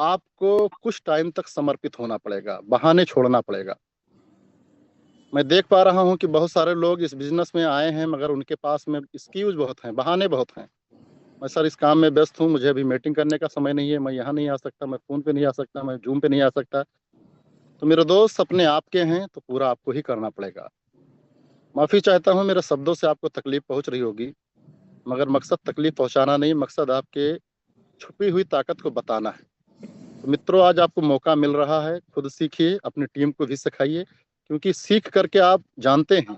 आपको कुछ टाइम तक समर्पित होना पड़ेगा, बहाने छोड़ना पड़ेगा। मैं देख पा रहा हूँ कि बहुत सारे लोग इस बिजनेस में आए हैं, मगर उनके पास में एक्सक्यूज बहुत हैं, बहाने बहुत हैं। मैं सर इस काम में व्यस्त हूँ, मुझे अभी मीटिंग करने का समय नहीं है, मैं यहाँ नहीं आ सकता, मैं फ़ोन पे नहीं आ सकता, मैं जूम पे नहीं आ सकता। तो मेरे दोस्त अपने आप के हैं तो पूरा आपको ही करना पड़ेगा। माफ़ी चाहता हूँ, मेरे शब्दों से आपको तकलीफ पहुँच रही होगी, मगर मकसद तकलीफ पहुँचाना नहीं, मकसद आपके छुपी हुई ताकत को बताना है। तो मित्रों, आज आपको मौका मिल रहा है, खुद सीखिए, अपनी टीम को भी सिखाइए, क्योंकि सीख करके आप जानते हैं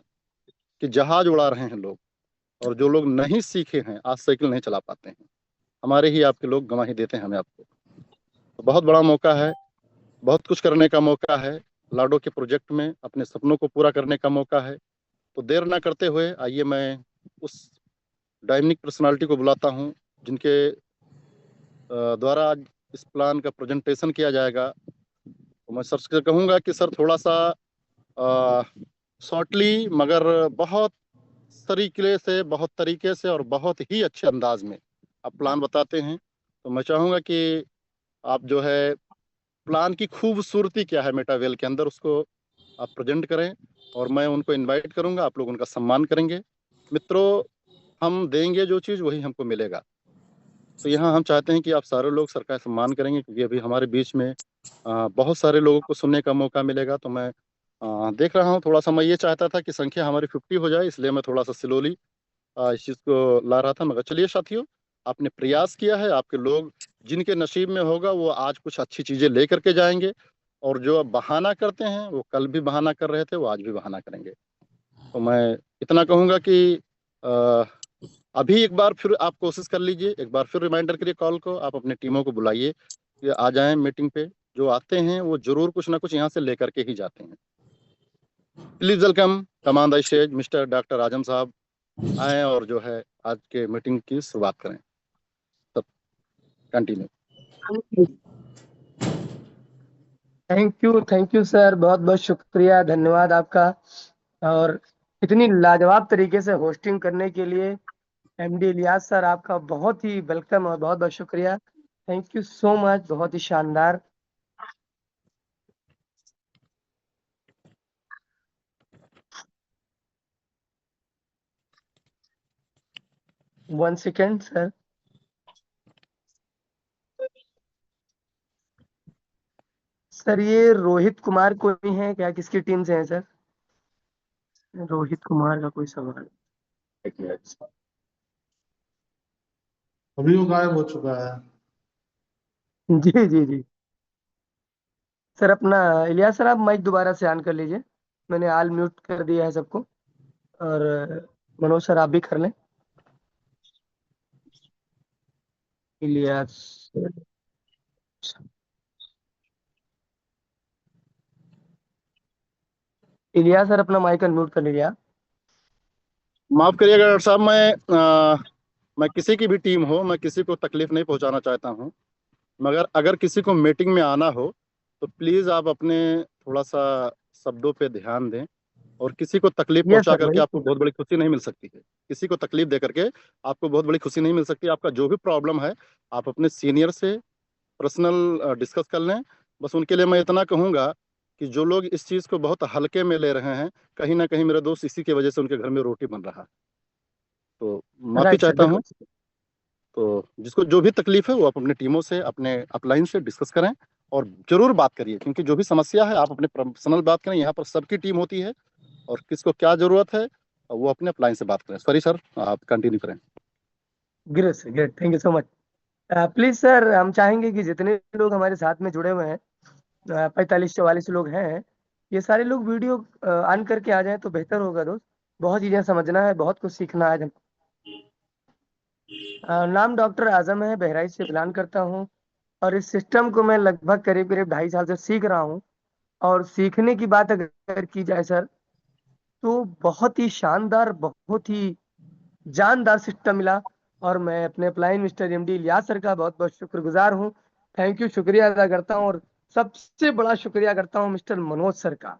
कि जहाज उड़ा रहे हैं लोग, और जो लोग नहीं सीखे हैं आज साइकिल नहीं चला पाते हैं। हमारे ही आपके लोग गवाही देते हैं हमें आपको। तो बहुत बड़ा मौका है, बहुत कुछ करने का मौका है, लाडो के प्रोजेक्ट में अपने सपनों को पूरा करने का मौका है। तो देर ना करते हुए आइए मैं उस डायनिक पर्सनालिटी को बुलाता हूँ जिनके द्वारा आज इस प्लान का प्रेजेंटेशन किया जाएगा। तो मैं सर से कहूँगा कि सर थोड़ा सा शॉर्टली मगर बहुत बहुत तरीके से और बहुत ही अच्छे अंदाज में आप प्लान बताते हैं। तो मैं चाहूँगा कि आप जो है प्लान की खूबसूरती क्या है मेटावेल के अंदर, उसको आप प्रेजेंट करें, और मैं उनको इनवाइट करूंगा, आप लोग उनका सम्मान करेंगे। मित्रों, हम देंगे जो चीज़ वही हमको मिलेगा। तो यहाँ हम चाहते हैं कि आप सारे लोग सर का सम्मान करेंगे, क्योंकि अभी हमारे बीच में बहुत सारे लोगों को सुनने का मौका मिलेगा। तो मैं देख रहा हूँ, थोड़ा सा मैं ये चाहता था कि संख्या हमारी 50 हो जाए, इसलिए मैं थोड़ा सा स्लोली इस चीज़ को ला रहा था। मगर चलिए साथियों, आपने प्रयास किया है, आपके लोग जिनके नसीब में होगा वो आज कुछ अच्छी चीज़ें लेकर के जाएंगे, और जो अब बहाना करते हैं वो कल भी बहाना कर रहे थे, वो आज भी बहाना करेंगे। तो मैं इतना कहूँगा कि अ, अभी एक बार फिर आप कोशिश कर लीजिए, एक बार फिर रिमाइंडर करिए कॉल को, आप अपने टीमों को बुलाइए कि आ जाएं मीटिंग पे। जो आते हैं वो जरूर कुछ ना कुछ यहाँ से लेकर के ही जाते हैं। Please welcome command the stage mister doctor Azam साहब, आए और जो है आज के मीटिंग की शुरुआत करें। सब कंटिन्यू। थैंक यू सर, बहुत बहुत शुक्रिया, धन्यवाद आपका। और इतनी लाजवाब तरीके से होस्टिंग करने के लिए एमडी इलियास सर, आपका बहुत ही वेलकम और बहुत बहुत शुक्रिया। थैंक यू सो मच, बहुत ही शानदार। One second sir. सर ये रोहित कुमार कोई है क्या, किसकी टीम से है सर? रोहित कुमार का कोई सवाल? एक मिनट। अभी वो गायब हो चुका है। जी जी जी सर, अपना इलियास सर, आप माइक दोबारा से ऑन कर लीजिए। मैंने ऑल म्यूट कर दिया है सबको। और मनोज सर आप भी कर लें। इलियास इलियास सर, अपना माइक अनम्यूट कर लीजिए आप। माफ करिएगा डॉक्टर साहब, मैं किसी की भी टीम हो, मैं किसी को तकलीफ नहीं पहुंचाना चाहता हूं, मगर अगर किसी को मीटिंग में आना हो तो प्लीज आप अपने थोड़ा सा शब्दों पे ध्यान दें, और किसी को तकलीफ यस पहुंचा सर, करके वही। आपको बहुत बड़ी खुशी नहीं मिल सकती है। किसी को तकलीफ दे करके आपको बहुत बड़ी खुशी नहीं मिल सकती। आपका जो भी प्रॉब्लम है आप अपने सीनियर से पर्सनल डिस्कस कर लें। बस उनके लिए मैं इतना कहूँगा कि जो लोग इस चीज़ को बहुत हल्के में ले रहे हैं, कहीं ना कहीं मेरे दोस्त इसी की वजह से उनके घर में रोटी बन रहा है। तो माफ़ी राइट सर, चाहता बिल्कुल। हूँ। तो जिसको जो भी तकलीफ है वो आप अपने टीमों से, अपने अपलाइन से डिस्कस करें, और जरूर बात करिए, क्योंकि जो भी समस्या है आप अपने पर्सनल बात करें। यहाँ पर सबकी टीम होती है, और किसको क्या जरूरत है वो अपने अपलाइन से बात करें। सॉरी सर, आप कंटिन्यू करें। Great sir, great, thank you so much. Please sir, हम चाहेंगे कि जितने लोग हमारे साथ में जुड़े हुए हैं, 45-44 लोग हैं, ये सारे लोग वीडियो ऑन करके आ जाएं तो बेहतर होगा दोस्त। बहुत चीजें समझना है, बहुत कुछ सीखना है आज हम। नाम डॉक्टर आजम है, बहराइच से बिलोंग करता हूँ। और इस सिस्टम को मैं लगभग करीब करीब 2.5 साल से सीख रहा हूँ। और सीखने की बात अगर की जाए सर, तो बहुत ही शानदार, बहुत ही जानदार सिस्टम मिला। और मैं अपने upline mister MD Ilyas sir का बहुत बहुत शुक्रगुजार हूँ। थैंक यू, शुक्रिया अदा करता हूँ। और सबसे बड़ा शुक्रिया करता हूँ मिस्टर मनोज सर का,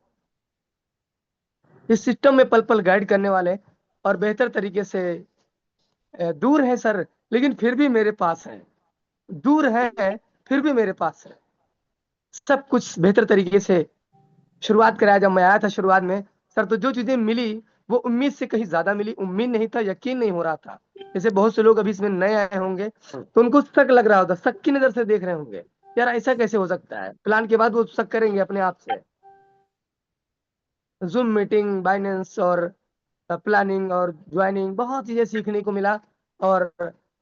इस सिस्टम में पल पल गाइड करने वाले। और बेहतर तरीके से दूर है सर, लेकिन फिर भी मेरे पास है। दूर है फिर भी मेरे पास है सब कुछ बेहतर तरीके से शुरुआत कराया। जब मैं आया था शुरुआत में सर, तो जो चीजें मिली वो उम्मीद से कहीं ज्यादा मिली। उम्मीद नहीं था, यकीन नहीं हो रहा था। जैसे बहुत से लोग अभी इसमें नए आए होंगे तो उनको शक लग रहा होता, शक की नजर से देख रहे होंगे, यार ऐसा कैसे हो सकता है। प्लान के बाद वो शक करेंगे अपने आप से। जूम मीटिंग, बाइनेंस और प्लानिंग और ज्वाइनिंग, बहुत चीजें सीखने को मिला। और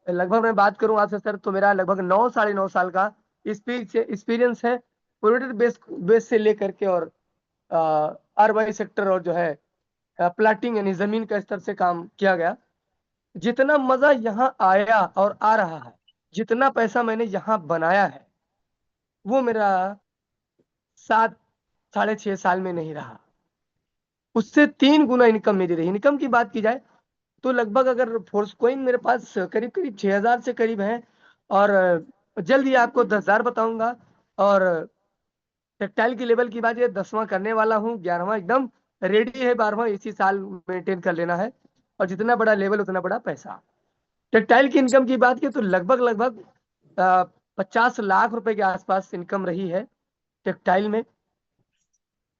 लगभग मैं बात करूं आपसे सर, तो मेरा लगभग 9 साढ़े 9 साल का एक्सपीरियंस है। प्रोडक्ट बेस से लेकर के और आरवाई सेक्टर और जो है प्लाटिंग यानी जमीन का स्तर से काम किया गया। जितना मजा यहाँ आया और आ रहा है, जितना पैसा मैंने यहाँ बनाया है, वो मेरा 7 साढ़े 6 साल में नहीं रहा। उससे 3 गुना इनकम मेरी रही। इनकम की बात की जाए तो लगभग अगर फोर्स कोइन मेरे पास करीब करीब 6,000 से करीब है। और जल्द ही आपको 10,000 बताऊंगा। और टेक्सटाइल की लेवल की बात, ये 10वां करने वाला हूँ, 11वां एकदम रेडी है, 12वां इसी साल मेंटेन कर लेना है। और जितना बड़ा लेवल उतना बड़ा पैसा। टेक्सटाइल की इनकम की बात की तो लगभग लगभग 50 लाख रुपए के आसपास इनकम रही है टेक्सटाइल में।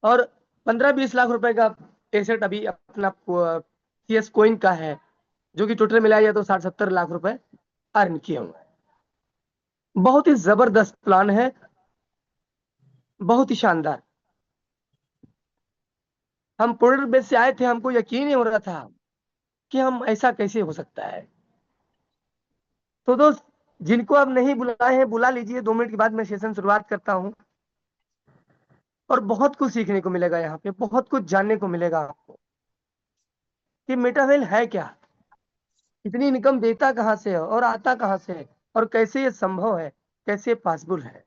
और 15-20 लाख रुपए का एसेट अभी अपना सीएस कोइन का है, जो कि टोटल मिलाया जाए तो 60-70 लाख रुपए अर्न किए हुए हैं। बहुत ही जबरदस्त प्लान है, बहुत ही शानदार। हम प्रोडक्ट बेस से आए थे, हमको यकीन नहीं हो रहा था कि हम ऐसा कैसे हो सकता है। तो दोस्त, जिनको आप नहीं बुलाए हैं बुला लीजिए। 2 मिनट के बाद मैं सेशन शुरुआत करता हूँ। और बहुत कुछ सीखने को मिलेगा यहाँ पे, बहुत कुछ जानने को मिलेगा आपको कि मेटावेल है क्या, इतनी इनकम देता कहाँ से है और आता कहाँ से है, और कैसे ये संभव है, कैसे पॉसिबल है।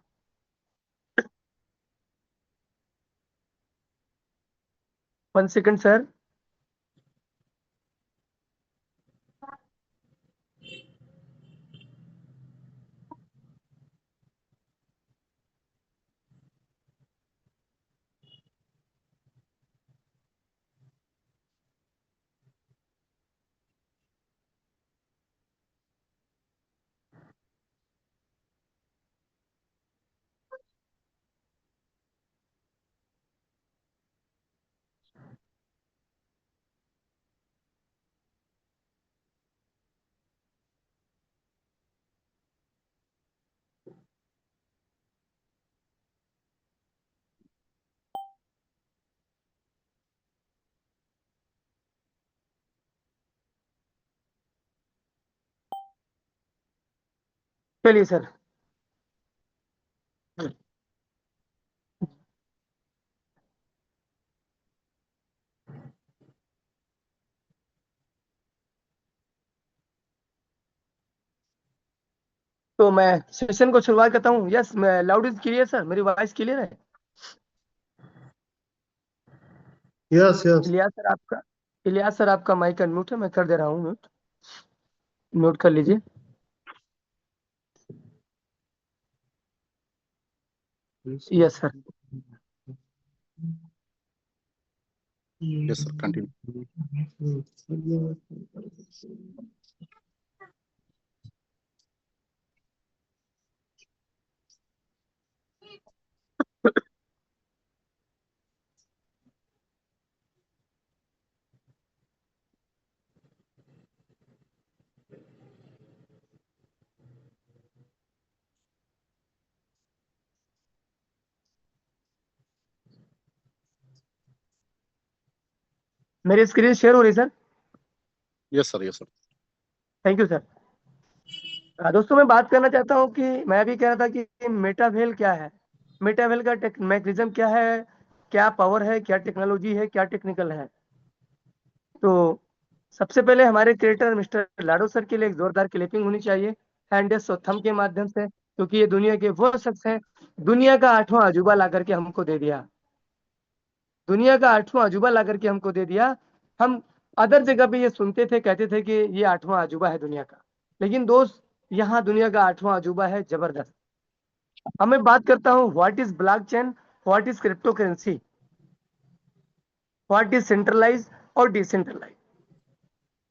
1 सेकंड सर। चलिए सर। तो मैं सेशन को शुरुआत करता हूँ। यस, मैं लाउड इज क्लियर सर, मेरी वॉइस क्लियर है। Yes yes. इलियास सर आपका, इलियास सर आपका माइक अनम्यूट है, मैं कर दे रहा हूँ म्यूट। म्यूट कर लीजिए। Yes sir. Yes sir, continue. मेरी स्क्रीन शेयर हो रही sir. Yes sir, yes sir. Thank you sir. दोस्तों, मैं बात करना चाहता हूँ कि मैं भी कह रहा था कि मेटावेल क्या है, मेटावेल का मैकेनिज्म क्या है, क्या पावर है, क्या टेक्नोलॉजी है, क्या टेक्निकल है। तो सबसे पहले हमारे क्रिएटर मिस्टर लाडो सर के लिए एक जोरदार क्लिपिंग होनी चाहिए, हैंडेस और थंब के माध्यम से, क्योंकि ये दुनिया के वो शख्स हैं, दुनिया का 8वां अजूबा ला करके हमको दे दिया। दुनिया का 8वां अजूबा ला करके हमको दे दिया। हम अदर जगह पे ये सुनते थे, कहते थे कि ये 8वां अजूबा है दुनिया का, लेकिन दोस्त यहाँ दुनिया का 8वां अजूबा है, जबरदस्त। अब मैं बात करता हूँ what is blockchain, what is crypto currency, what is centralize और डिसेंट्रलाइज।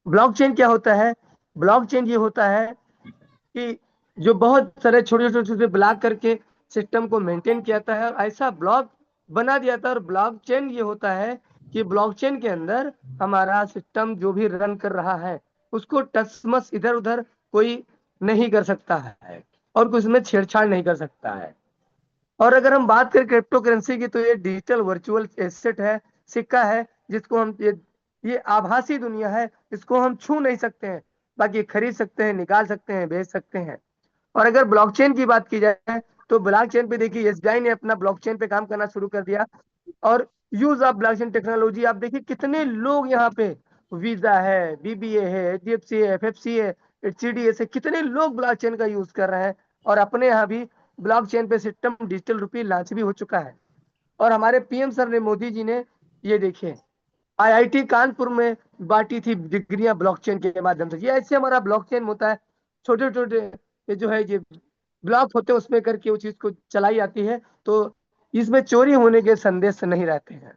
ब्लॉकचेन क्या होता है? ब्लॉकचेन ये होता है कि जो बहुत सारे छोटे छोटे छोटे ब्लॉक करके सिस्टम को मेंटेन किया जाता है और ऐसा ब्लॉक बना दिया था। और ब्लॉकचेन ये होता है कि ब्लॉकचेन के अंदर हमारा सिस्टम जो भी रन कर रहा है उसको टचमस इधर उधर कोई नहीं कर सकता है और कुछ में छेड़छाड़ नहीं कर सकता है। और अगर हम बात करें क्रिप्टो करेंसी की, तो ये डिजिटल वर्चुअल एसेट है, सिक्का है, जिसको हम ये आभासी दुनिया है, इसको हम छू नहीं सकते हैं। बाकी खरीद सकते हैं, निकाल सकते हैं, बेच सकते हैं। और अगर ब्लॉकचेन की बात की जाए तो ब्लॉकचेन पे देखिए एसबीआई ने अपना ब्लॉकचेन पे काम करना शुरू कर दिया। और यूज ऑफ ब्लॉकचेन टेक्नोलॉजी आप देखिए कितने लोग यहाँ पे, वीजा है, बीबीए है, एचडीएफसी है, एफएफसी है, सीडीएस है, कितने लोग ब्लॉकचेन का यूज कर रहे हैं। और अपने यहाँ भी ब्लॉकचेन पे सिस्टम डिजिटल रुपी लॉन्च भी हो चुका है। और हमारे पीएम सर ने, मोदी जी ने, ये देखिए आईआईटी कानपुर में बांटी थी डिग्रियां ब्लॉकचेन के माध्यम से। ये ऐसे हमारा ब्लॉकचेन होता है, छोटे छोटे ये जो है ये ब्लॉक होते हैं उसमें करके वो चीज को चलाई जाती है। तो इसमें चोरी होने के संदेश नहीं रहते हैं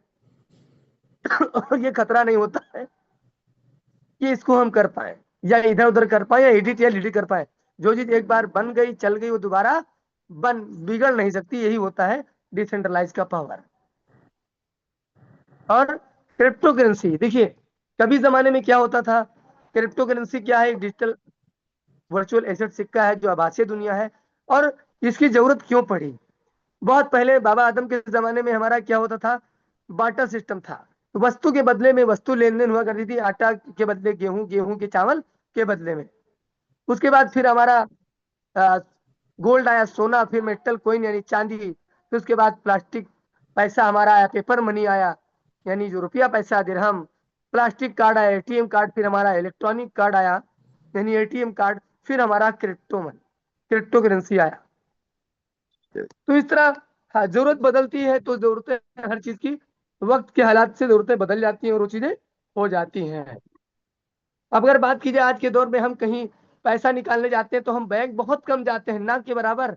और ये खतरा नहीं होता है कि इसको हम कर पाए या इधर उधर कर पाए या एडिट या डिलीट कर पाए। जो चीज एक बार बन गई चल गई वो दोबारा बन बिगड़ नहीं सकती। यही होता है डिसेंट्रलाइज का पावर। और क्रिप्टो करेंसी देखिए, कभी जमाने में क्या होता था, क्रिप्टो करेंसी क्या है, डिजिटल वर्चुअल एसेट सिक्का है जो आभासी दुनिया है। और इसकी जरूरत क्यों पड़ी? बहुत पहले बाबा आदम के जमाने में हमारा क्या होता था, बार्टर सिस्टम था। वस्तु के बदले में वस्तु लेन देन हुआ करती थी, आटा के बदले गेहूं, गेहूं के चावल के बदले में। उसके बाद फिर हमारा गोल्ड आया, सोना, फिर मेटल कॉइन यानी चांदी, फिर उसके बाद प्लास्टिक पैसा हमारा आया, पेपर मनी आया यानी जो रुपया पैसा दिरहम, प्लास्टिक कार्ड आया, एटीएम कार्ड, फिर हमारा इलेक्ट्रॉनिक कार्ड आया यानी एटीएम कार्ड, फिर हमारा क्रिप्टो मनी, क्रिप्टो करेंसी आया। तो इस तरह हाँ, जरूरत बदलती है तो जरूरतें हर चीज की वक्त के हालात से जरूरतें बदल जाती हैं और वो चीजें हो जाती हैं। अब अगर बात की जाए आज के दौर में, हम कहीं पैसा निकालने जाते हैं तो हम बैंक बहुत कम जाते हैं, ना के बराबर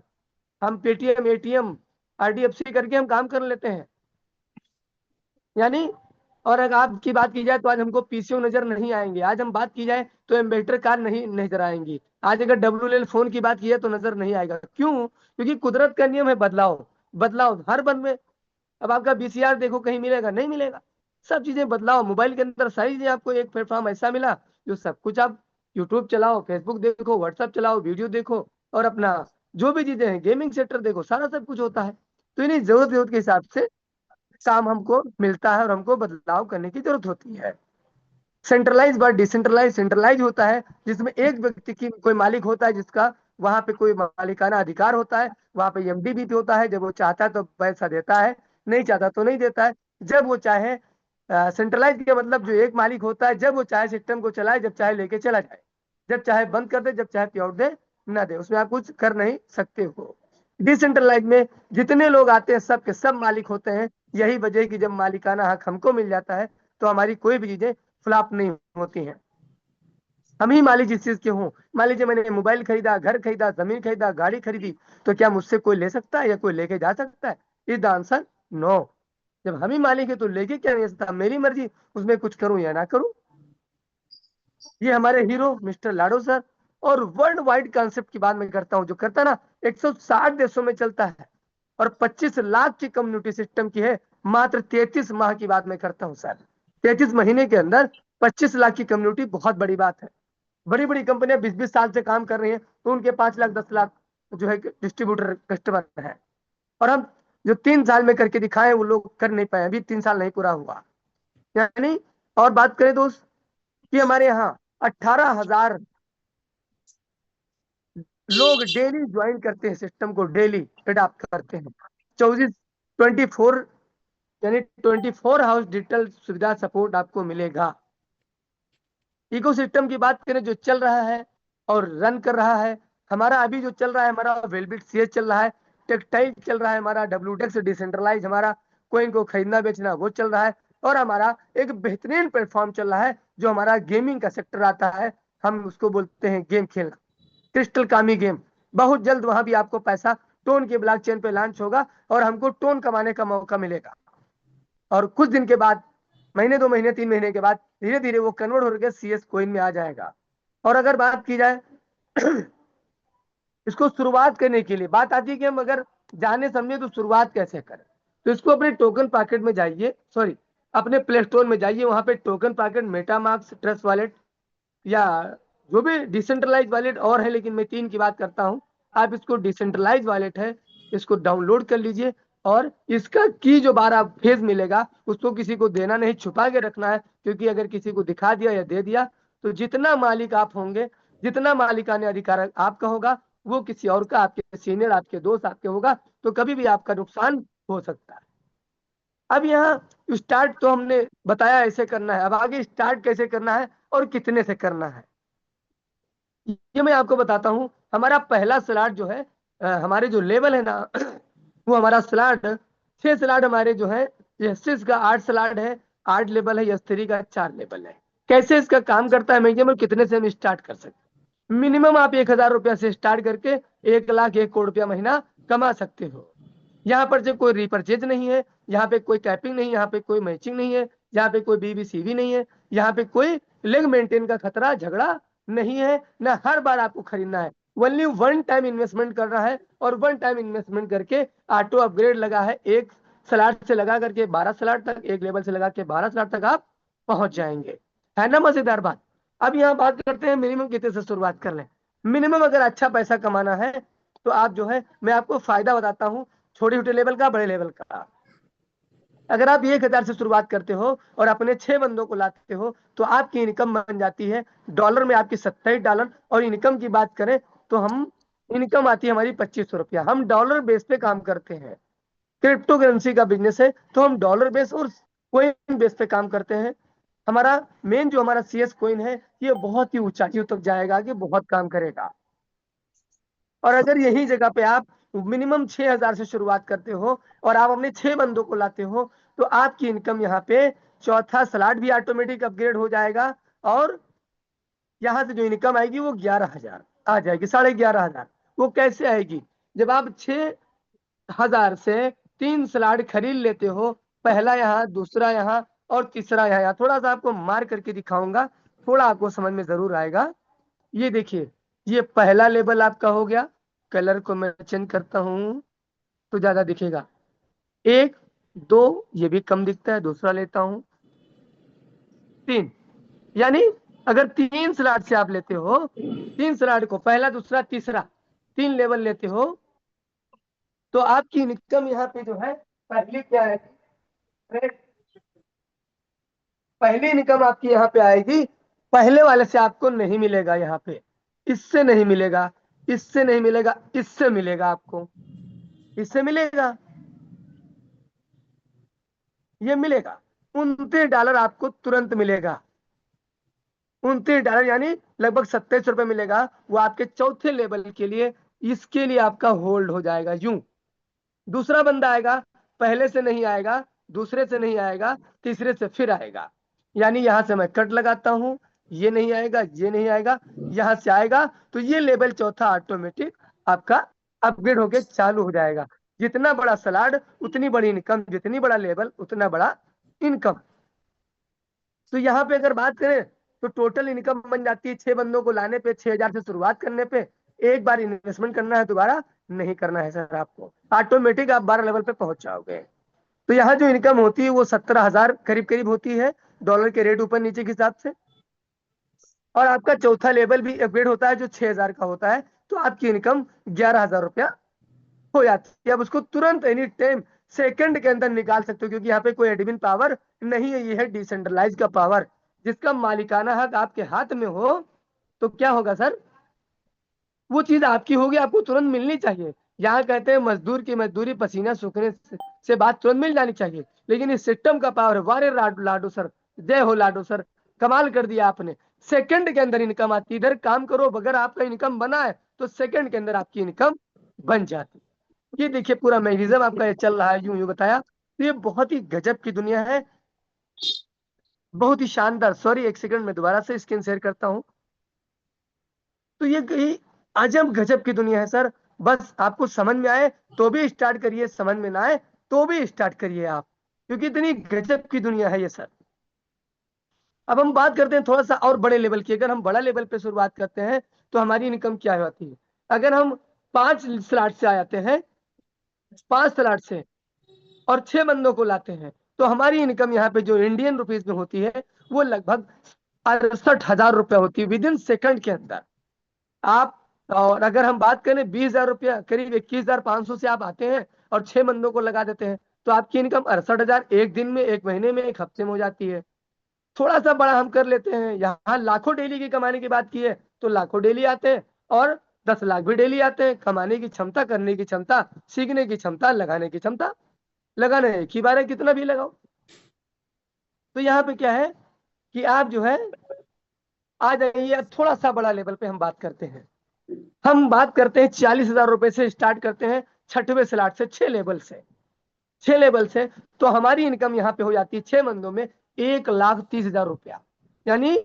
हम पेटीएम, एटीएम, आरडीएफसी करके हम काम कर लेते हैं यानी। और अगर आपकी बात की जाए तो आज हमको पीसीओ नजर नहीं आएंगे। आज हम बात की जाए तो एम्बेसडर कार नहीं नजर आएंगी। आज अगर डब्ल्यूएल फोन की बात की जाए तो नजर नहीं आएगा। क्यों? क्योंकि कुदरत का नियम है बदलाव। बदलाव हर बन में। अब आपका बीसीआर देखो, कहीं मिलेगा? नहीं मिलेगा। सब चीजें बदलाव। मोबाइल के अंदर सारी चीजें, आपको एक प्लेटफॉर्म ऐसा मिला जो सब कुछ आप यूट्यूब चलाओ, फेसबुक देखो, व्हाट्सएप चलाओ, वीडियो देखो, और अपना जो भी चीजें हैं, गेमिंग सेक्टर देखो, सारा सब कुछ होता है। तो इन्हीं जरूरत जरूरत के हिसाब से काम हमको मिलता है और हमको बदलाव करने की जरूरत होती है। सेंट्रलाइज व डिसेंट्रलाइज। सेंट्रलाइज होता है जिसमें एक व्यक्ति की कोई मालिक होता है, जिसका वहां पे कोई मालिकाना अधिकार होता है। वहां पे एमडी भी होता है, जब वो चाहता है तो पैसा देता है, नहीं चाहता तो नहीं देता है। जब वो चाहे, सेंट्रलाइज का मतलब जो एक मालिक होता है, जब वो चाहे सिस्टम को चलाए, जब चाहे लेके चला जाए, जब चाहे बंद कर दे, जब चाहे पे आउट दे ना दे, उसमें आप कुछ कर नहीं सकते हो। डिसेंट्रलाइज में जितने लोग आते हैं सब के सब मालिक होते हैं। यही वजह है कि जब मालिकाना हक हमको मिल जाता है तो हमारी कोई भी चीजें फ्लॉप नहीं होती हैं। हम ही मालिक जिस चीज के हों। मान लीजिए मैंने मोबाइल खरीदा, घर खरीदा, जमीन खरीदा, गाड़ी खरीदी, तो क्या मुझसे कोई ले सकता है या कोई लेके जा सकता है? Is the answer no. जब हम ही मालिक है तो लेके क्या नहीं जा सकता? मेरी मर्जी, उसमें कुछ करूं या ना करूं। ये हमारे हीरो मिस्टर लाडो सर। और वर्ल्ड वाइड कॉन्सेप्ट की बात मैं करता हूँ, जो करता ना 160 देशों में चलता है और 25 लाख की कम्युनिटी सिस्टम की है। मात्र 33 माह की बात मैं करता हूँ सर। 33 महीने के अंदर 25 लाख की कम्युनिटी बहुत बड़ी बात है। बड़ी बड़ी कंपनियां 20-20 साल से काम कर रही हैं तो उनके 5 लाख 10 लाख जो है डिस्ट्रीब्यूटर कस्टमर है। और हम जो 3 साल में करके दिखाए वो लोग कर नहीं पाए, अभी 3 साल नहीं पूरा हुआ यानी। और बात करें दोस्त कि हमारे यहाँ 18,000 लोग डेली ज्वाइन करते हैं सिस्टम को, डेली अडॉप्ट करते हैं। 24 यानी 24 हाउस डिजिटल सुविधा सपोर्ट आपको मिलेगा। इकोसिस्टम की बात करें जो चल रहा है और रन कर रहा है, हमारा अभी जो चल रहा है, हमारा वेलबिट सीएच चल रहा है, टेक्सटाइल चल रहा है, हमारा डब्ल्यूटेक्स डिसेंट्रलाइज, हमारा कोइन को खरीदना बेचना वो चल रहा है। और हमारा एक बेहतरीन प्लेटफॉर्म चल रहा है जो हमारा गेमिंग का सेक्टर आता है। हम उसको बोलते हैं गेम खेलना, क्रिस्टल कामी गेम। बहुत जल्द वहां भी आपको पैसा टोन के ब्लॉकचेन पे लॉन्च होगा और हमको टोन कमाने का मौका मिलेगा। और कुछ दिन के बाद, महीने 2 महीने 3 महीने के बाद, धीरे धीरे वो कन्वर्ट होकर सीएस कोइन में आ जाएगा। और अगर बात की जाए इसको शुरुआत करने के लिए बात आती है कि हम अगर जाने समझे तो शुरुआत कैसे करें। तो इसको अपने टोकन पॉकेट में जाइए, सॉरी अपने प्ले स्टोर में जाइए, वहां पे token pocket, MetaMask, trust wallet या जो भी डिसेंट्रलाइज वॉलेट और है, लेकिन मैं 3 की बात करता हूं। आप इसको डिसेंट्रलाइज वॉलेट है, इसको डाउनलोड कर लीजिए और इसका की जो 12 फेज मिलेगा उसको किसी को देना नहीं, छुपा के रखना है, क्योंकि अगर किसी को दिखा दिया या दे दिया तो जितना मालिक आप होंगे, जितना मालिकाने अधिकार आपका होगा, वो किसी और का, आपके सीनियर, आपके दोस्त आपके होगा, तो कभी भी आपका नुकसान हो सकता है। अब यहाँ स्टार्ट तो हमने बताया ऐसे करना है, अब आगे स्टार्ट कैसे करना है और कितने से करना है ये मैं आपको बताता हूँ। हमारा पहला स्लॉट जो है, हमारे जो लेवल है ना वो हमारा स्लॉट 6 स्लॉट हमारे जो है, एस का 8 स्लॉट है, 8 लेवल है, S3 का 4 लेवल है। कैसे इसका काम करता है मैक्सिमम कितने से हम स्टार्ट कर सकते हैं। मिनिमम आप 1000 रुपया से स्टार्ट करके 1 लाख 1 करोड़ रुपया महीना कमा सकते हो। यहाँ पर जो कोई रिपर्चेज नहीं है, यहाँ पे कोई कैपिंग नहीं, यहाँ पे कोई मैचिंग नहीं है, यहाँ पे कोई BBCV नहीं है, यहाँ पे कोई लेग मेंटेन का खतरा झगड़ा नहीं है, ना हर बार आपको खरीदना है। ओनली वन टाइम इन्वेस्टमेंट कर रहा है और वन टाइम इन्वेस्टमेंट करके ऑटो अपग्रेड लगा है, एक स्लॉट से लगा करके 12 स्लॉट तक, एक लेवल से लगा के 12 स्लॉट तक आप पहुंच जाएंगे। है ना मजेदार बात। अब यहाँ बात करते हैं मिनिमम कितने से शुरुआत कर लें। मिनिमम अगर अच्छा पैसा कमाना है तो आप जो है, मैं आपको फायदा बताता हूँ, छोटे छोटे लेवल का, बड़े लेवल का। अगर आप 1000 से शुरुआत करते हो और अपने 6 बंदों को लाते हो तो आपकी इनकम बन जाती है डॉलर में आपकी $27। और इनकम की बात करें तो हम, इनकम आती है हमारी 2500 रुपया। हम डॉलर बेस पे काम करते हैं, क्रिप्टो करेंसी का बिजनेस है तो हम डॉलर बेस और कोइन बेस पे काम करते हैं। हमारा मेन जो हमारा CS कोइन है, ये बहुत ही ऊंचाइयों तक जाएगा, कि बहुत काम करेगा। और अगर यही जगह पे आप मिनिमम 6000 से शुरुआत करते हो और आप अपने 6 बंदों को लाते हो तो आपकी इनकम यहाँ पे चौथा स्लॉट भी ऑटोमेटिक अपग्रेड हो जाएगा और यहाँ से जो इनकम आएगी वो 11000 आ जाएगी, 11500। वो कैसे आएगी, जब आप 6000 से 3 स्लॉट खरीद लेते हो, पहला यहाँ, दूसरा यहाँ और तीसरा यहाँ। थोड़ा सा आपको मार करके दिखाऊंगा, थोड़ा आपको समझ में जरूर आएगा। ये देखिए, ये पहला लेवल आपका हो गया। कलर को मैं चेंज करता हूं तो ज्यादा दिखेगा। 1 2 ये भी कम दिखता है, दूसरा लेता हूं। 3, यानी अगर 3 स्लॉट से आप लेते हो, 3 स्लॉट को पहला, दूसरा, तीसरा, 3 लेवल लेते हो तो आपकी इनकम यहाँ पे जो है, पहली क्या है, पहली इनकम आपकी यहाँ पे आएगी, पहले वाले से आपको नहीं मिलेगा, यहाँ पे इससे नहीं मिलेगा, इससे नहीं मिलेगा, इससे मिलेगा आपको, इससे मिलेगा, ये मिलेगा। $29 आपको तुरंत मिलेगा। $29 यानी लगभग ₹27 मिलेगा। वो आपके चौथे लेवल के लिए, इसके लिए आपका होल्ड हो जाएगा यूं। दूसरा बंदा आएगा, पहले से नहीं आएगा, दूसरे से नहीं आएगा, तीसरे से फिर आएगा। यानी यहां से मैं कट लगाता हूं, ये नहीं आएगा, ये नहीं आएगा, यहां से आएगा तो ये लेवल चौथा ऑटोमेटिक आपका अपग्रेड होके चालू हो जाएगा। जितना बड़ा स्लॉट उतनी बड़ी इनकम, जितनी बड़ा लेवल उतना बड़ा इनकम। तो यहाँ पे अगर बात करें तो टोटल इनकम बन जाती है 6 बंदों को लाने पे, 6000 से शुरुआत करने पे। एक बार इन्वेस्टमेंट करना है, दोबारा नहीं करना है सर आपको, ऑटोमेटिक आप 12 लेवल पे पहुंच जाओगे। तो यहाँ जो इनकम होती है वो 17000 करीब करीब होती है, डॉलर के रेट ऊपर नीचे के हिसाब से। और आपका चौथा लेवल भी अपग्रेड होता है जो 6000 का होता है, तो आपकी इनकम 11000 रुपया हो जाती है। अब उसको तुरंत एनी टाइम सेकंड के अंदर निकाल सकते हो, क्योंकि यहाँ पे कोई एडमिन पावर नहीं है, ये है डिसेंट्रलाइज का पावर। जिसका मालिकाना हक आपके हाथ में हो तो क्या होगा सर, वो चीज आपकी होगी, आपको तुरंत मिलनी चाहिए। यहाँ कहते हैं मजदूर की मजदूरी पसीना सूखने से बात तुरंत मिल जानी चाहिए, लेकिन इस सिस्टम का पावर है। वारे लाडो सर, जय हो लाडो सर, कमाल कर दिया आपने। सेकंड के अंदर इनकम आती है, इधर काम करो, अगर आपका इनकम बना है तो सेकंड के अंदर आपकी इनकम बन जाती है। ये देखिए पूरा मैकेनिज्म आपका ये चल रहा है, यूं यूं बताया। तो ये बहुत ही गजब की दुनिया है, बहुत ही शानदार। सॉरी, एक सेकंड में दोबारा से स्क्रीन शेयर करता हूँ। तो ये अजब गजब की दुनिया है सर। बस आपको समझ में आए तो भी स्टार्ट करिए, समझ में ना आए तो भी स्टार्ट करिए आप, क्योंकि इतनी गजब की दुनिया है ये सर। अब हम बात करते हैं थोड़ा सा और बड़े लेवल की। अगर हम बड़ा लेवल पे शुरुआत करते हैं तो हमारी इनकम क्या होती है। अगर हम 5 स्लॉट से आ जाते हैं, 5 स्लॉट से, और 6 बंदों को लाते हैं, तो हमारी इनकम यहाँ पे जो इंडियन रुपीज में होती है वो लगभग 68,000 रुपया होती है विद इन सेकंड के अंदर। आप, और अगर हम बात करें 20,000 रुपया, करीब 21,500 से आप आते हैं और 6 बंदों को लगा देते हैं, तो आपकी इनकम 68,000 एक दिन में, एक महीने में, एक हफ्ते में हो जाती है। थोड़ा सा बड़ा हम कर लेते हैं, यहाँ लाखों डेली की कमाने की बात की है, तो लाखों डेली आते हैं, और 10 लाख भी डेली आते हैं। कमाने की क्षमता, करने की क्षमता, सीखने की क्षमता, लगाने की क्षमता, लगाना है एक ही बार है, कितना भी लगाओ। तो यहाँ पे क्या है कि आप जो है आ जाइए, अब थोड़ा सा बड़ा लेवल पे हम बात करते हैं। हम बात करते हैं 40,000 रुपए से स्टार्ट करते हैं, 6वें स्लॉट से, 6 लेवल से, 6 लेवल से। तो हमारी इनकम यहाँ पे हो जाती है 6 मंदों में 1,30,000 रुपया। यानी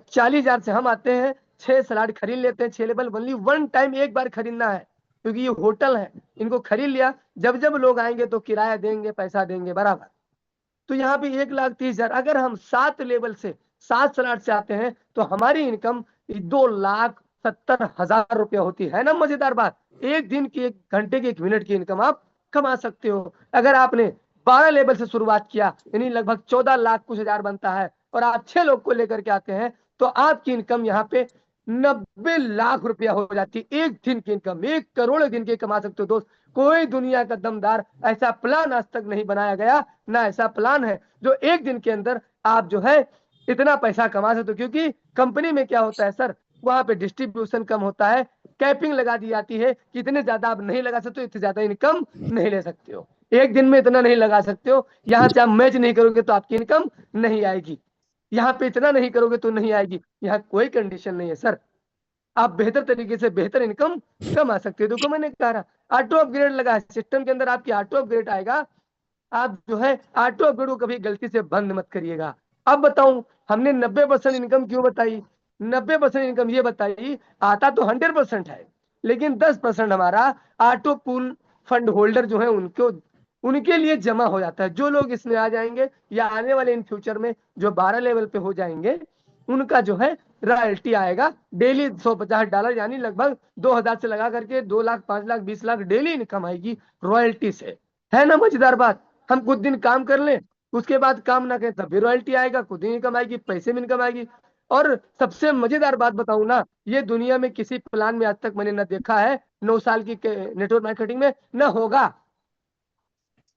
40,000 से हम आते हैं, 6 स्लॉट खरीद लेते हैं, 6 लेवल, ओनली वन टाइम, एक बार खरीदना है, क्योंकि ये होटल है, इनको खरीद लिया, जब जब लोग आएंगे तो किराया देंगे, पैसा देंगे बराबर। तो यहाँ पे 1,30,000। अगर हम 7 लेवल से, 7 स्लॉट से आते हैं, तो हमारी इनकम 2,70,000 रुपया होती है ना। मजेदार बात, एक दिन की, एक घंटे की, एक मिनट की इनकम आप कमा सकते हो। अगर आपने 12 लेवल से शुरुआत किया, यानी लगभग 14 लाख कुछ हजार बनता है, और आप 6 लोग को लेकर के आते हैं, तो आपकी इनकम यहाँ पे 90 लाख रुपया हो जाती है। एक दिन की इनकम 1 करोड़ एक दिन की कमा सकते हो दोस्त। कोई दुनिया का दमदार ऐसा प्लान आज तक नहीं बनाया गया, ना ऐसा प्लान है जो एक दिन के अंदर आप जो है इतना पैसा कमा सकते हो। क्योंकि कंपनी में क्या होता है सर, वहां पे डिस्ट्रीब्यूशन कम होता है, कैपिंग लगा दी जाती है कि इतने ज्यादा आप नहीं लगा सकते हो, इतने ज्यादा इनकम नहीं ले सकते हो, एक दिन में इतना नहीं लगा सकते हो। यहाँ से आप मैच नहीं करोगे तो आपकी इनकम नहीं आएगी, यहाँ पे इतना नहीं करोगे तो नहीं आएगी। यहाँ कोई कंडीशन नहीं है सर, आप बेहतर तरीके से बेहतर इनकम कमा सकते हो। देखो मैंने कहा रहा, ऑटो अपग्रेड लगा है सिस्टम के अंदर, आपकी ऑटो अपग्रेड आएगा। आप जो है ऑटो अपग्रेड को कभी गलती से बंद मत करिएगा। अब बताऊं, हमने 90% इनकम क्यों बताई? 90% इनकम ये बताई, आता तो 100% है, लेकिन 10% हमारा ऑटो पूल फंड होल्डर जो है उनको, उनके लिए जमा हो जाता है। जो लोग इसमें आ जाएंगे या आने वाले इन फ्यूचर में जो 12 लेवल पे हो जाएंगे, उनका जो है रॉयल्टी आएगा डेली $150, यानी लगभग 2,000 से लगा करके 2 लाख, 5 लाख, 20 लाख डेली इनकम आएगी रॉयल्टी से। है ना मजेदार बात? हम कुछ दिन काम कर लें, उसके बाद काम ना करें, तब भी रॉयल्टी आएगा, खुद ही इनकम आएगी, पैसे में इनकम आएगी। और सबसे मजेदार बात बताऊं ना, ये दुनिया में किसी प्लान में आज तक मैंने ना देखा है, 9 साल की नेटवर्क मार्केटिंग में ना होगा।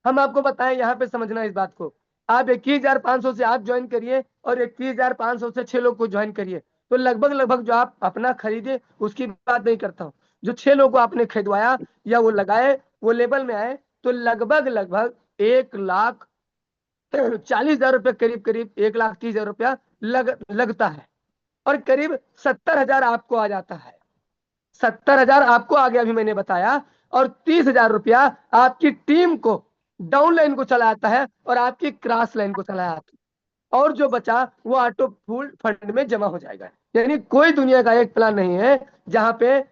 हम आपको बताएं, यहाँ पे समझना इस बात को, आप 21,500 से आप ज्वाइन करिए और 21,500 से 6 लोग को ज्वाइन करिए, तो लगभग लगभग जो आप अपना खरीदे उसकी बात नहीं करता हूँ, जो 6 लोग को आपने खरीदवाया या वो लगाए, वो लेवल में आए, तो लगभग लगभग 1,40,000 रुपया, करीब करीब 1,30,000 रुपया लगता है, और करीब 70,000 आपको आ जाता है। 70,000 आपको आ गया, अभी मैंने बताया, और 30,000 रुपया आपकी टीम को डाउन लाइन को चला जाता है और आपकी क्रॉस लाइन को चला जाता है, और जो बचा वो ऑटो पूल फंड में जमा हो जाएगा। यानी कोई दुनिया का एक प्लान नहीं है जहां पे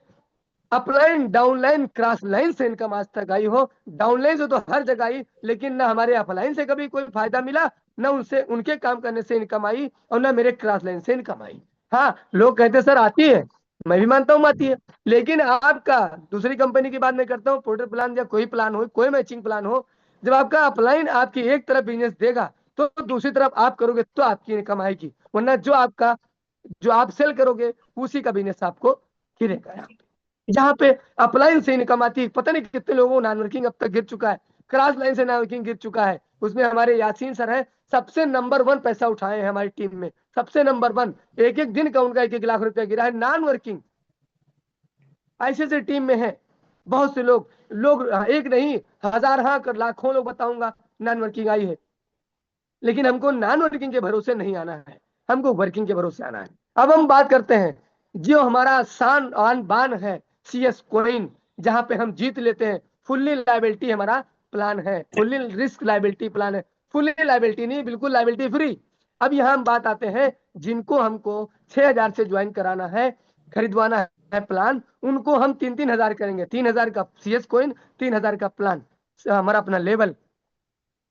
अपलाइन, डाउनलाइन, क्रॉस लाइन से इनकम आज तक आई हो। डाउनलाइन से तो हर जगह आई, लेकिन ना हमारे अपलाइन से कभी कोई फायदा मिला, ना उनसे, उनके काम करने से इनकम आई, और ना मेरे क्रॉस लाइन से इनकम आई। हाँ, लोग कहते सर आती है, मैं भी मानता हूँ आती है, लेकिन आपका, दूसरी कंपनी की बात नहीं करता हूँ, पोर्टल प्लान या कोई प्लान हो, कोई मैचिंग प्लान हो, जब आपका अपलाइन आपकी एक तरफ बिजनेस देगा, तो दूसरी तरफ आप करोगे तो आपकी इनकम आएगी, वरना जो आपका, जो आप सेल करोगे उसी का बिजनेस आपको गिरेगा। जहाँ पे अपलाइन से इनकम आती है, पता नहीं कितने लोगों को नॉन वर्किंग अब तक गिर चुका है, क्रॉस लाइन से नॉन वर्किंग गिर चुका है। उसमें हमारे यासीन सर है, सबसे नंबर 1 पैसा उठाए हैं हमारी टीम में, सबसे नंबर 1, एक एक दिन का उनका 1-1 लाख रुपया गिरा है नॉन वर्किंग। ऐसे से टीम में है बहुत से लोग, एक नहीं, हजार, हाँ कर लाखों लोग बताऊंगा नॉन वर्किंग आई है। लेकिन हमको नॉन वर्किंग के भरोसे नहीं आना है, हमको वर्किंग के भरोसे आना है। अब हम बात करते हैं जो हमारा शान आन बान है, CS कोइन, जहां पे हम जीत लेते हैं। फुल्ली लाइबिलिटी हमारा प्लान है, फुल्ली रिस्क लाइबिलिटी प्लान है, फुल्ली लाइबिलिटी नहीं, बिल्कुल लाइबिलिटी फ्री। अब यहाँ हम बात आते हैं, जिनको हमको 6,000 से ज्वाइन कराना है, खरीदवाना है प्लान, उनको हम 3-3 हजार करेंगे। 3,000 का CS कोइन, 3,000 का प्लान, हमारा अपना लेवल,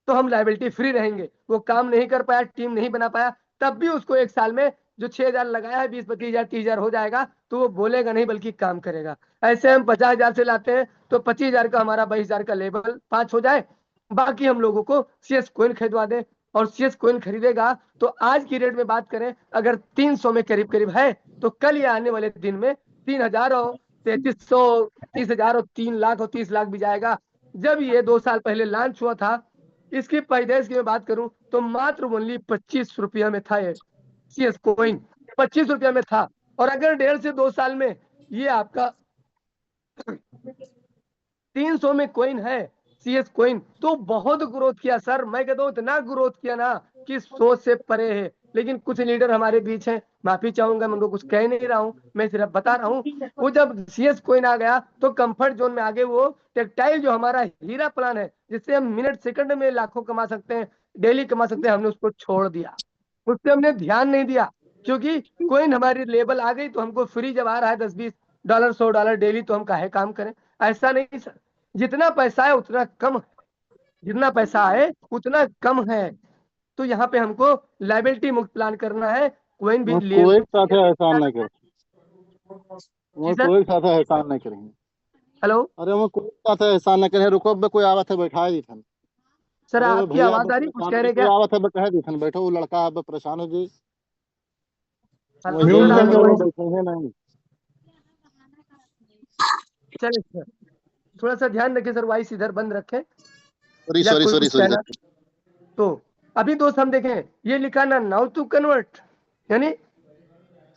तो हम लाइबिलिटी फ्री रहेंगे। वो काम नहीं कर पाया, टीम नहीं बना पाया, तब भी उसको 1 साल में जो 6,000 लगाया है 20-25,000 30,000 हो जाएगा, तो वो बोलेगा नहीं बल्कि काम करेगा। ऐसे हम 50,000 से लाते हैं तो 25,000 का हमारा 22,000 का लेवल 5 हो जाए, बाकी हम लोगों को सीएस कोइन खरीदवा दे। और सीएस कोइन खरीदेगा तो आज की रेट में बात करें अगर 300 में करीब करीब है, तो कल या आने वाले दिन में 3,000 और 3,300, 30,000 और 3 लाख और 30 लाख भी जाएगा। जब ये 2 साल पहले लॉन्च हुआ था, इसकी पैदाइश की मैं बात करूं तो मात्र ओनली 25 रुपया में था ये सीएस कोइन, 25 रुपया में था। और अगर 1.5 से 2 साल में ये आपका 300 में कोइन है सीएस कोइन, तो बहुत ग्रोथ किया सर। मैं कहता हूँ इतना ग्रोथ किया ना कि सोच से परे है। लेकिन कुछ लीडर हमारे बीच हैं, माफी चाहूंगा, मैं उनको कुछ कह नहीं रहा हूँ, मैं सिर्फ बता रहा हूँ। वो जब सीएस कोइन आ गया तो कंफर्ट जोन में आगे वो टेक्टाइल जो हमारा हीरा प्लान है, जिससे हम मिनट सेकंड में लाखों कमा सकते हैं, डेली कमा सकते हैं, हमने उसको छोड़ दिया। उससे हमने ध्यान नहीं दिया, क्योंकि कोइन हमारी लेवल आ गई तो हमको फ्री जब आ रहा है $10-20 $100 डेली, तो हम काहे काम करें। ऐसा नहीं सर, जितना पैसा है उतना कम है, जितना पैसा है उतना कम है। तो यहाँ पे हमको लाइबिलिटी मुक्त प्लान करना है, कोइन भी वो ले। कोई साथ एहसान नहीं करे, जी वो सर। कोई साथ एहसान नहीं करेंगे। हेलो अरे वो कोई साथ एहसान नहीं करे, रुको बे कोई आवत है बैठा दी थन। सर, अरे वो आपकी भैया अब आवाज आ रही, कुछ परेशान कह है, रहे कोई क्या? आवत है बैठा दी थन, बैठो वो लड़का अब परेशान हो जी। हेलो वैसे म्यूट सर, ही करके हम आपकी, लोग वही बैठे हैं नहीं। चलिए सर, थोड़ा सा ध्यान रखें सर, वॉइस इधर बंद रखें सॉरी या सॉरी कोई सॉरी कुछ सॉरी कहना। सर। तो अभी दोस्त हम देखें, ये लिखा ना नाउ टू कन्वर्ट, यानी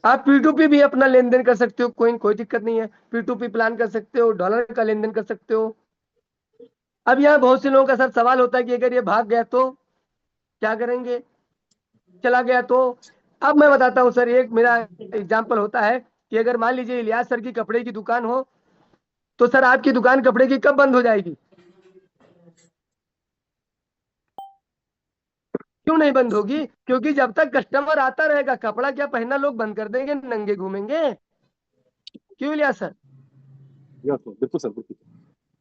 आप P2P भी अपना लेन देन कर सकते हो, कोई दिक्कत नहीं है। P2P प्लान कर सकते हो, डॉलर का लेन देन कर सकते हो। अब यहाँ बहुत से लोगों का सर सवाल होता है कि अगर ये भाग गया तो क्या करेंगे, चला गया तो। अब मैं बताता हूँ सर, एक मेरा एग्जाम्पल होता है कि अगर मान लीजिए इलियास सर की कपड़े की दुकान हो, तो सर आपकी दुकान कपड़े की कब बंद हो जाएगी? क्यों नहीं बंद होगी? क्योंकि जब तक कस्टमर आता रहेगा, कपड़ा क्या पहनना लोग बंद कर देंगे, नंगे घूमेंगे? क्यों इलियास सर? यस सर, बिल्कुल सर, बिल्कुल।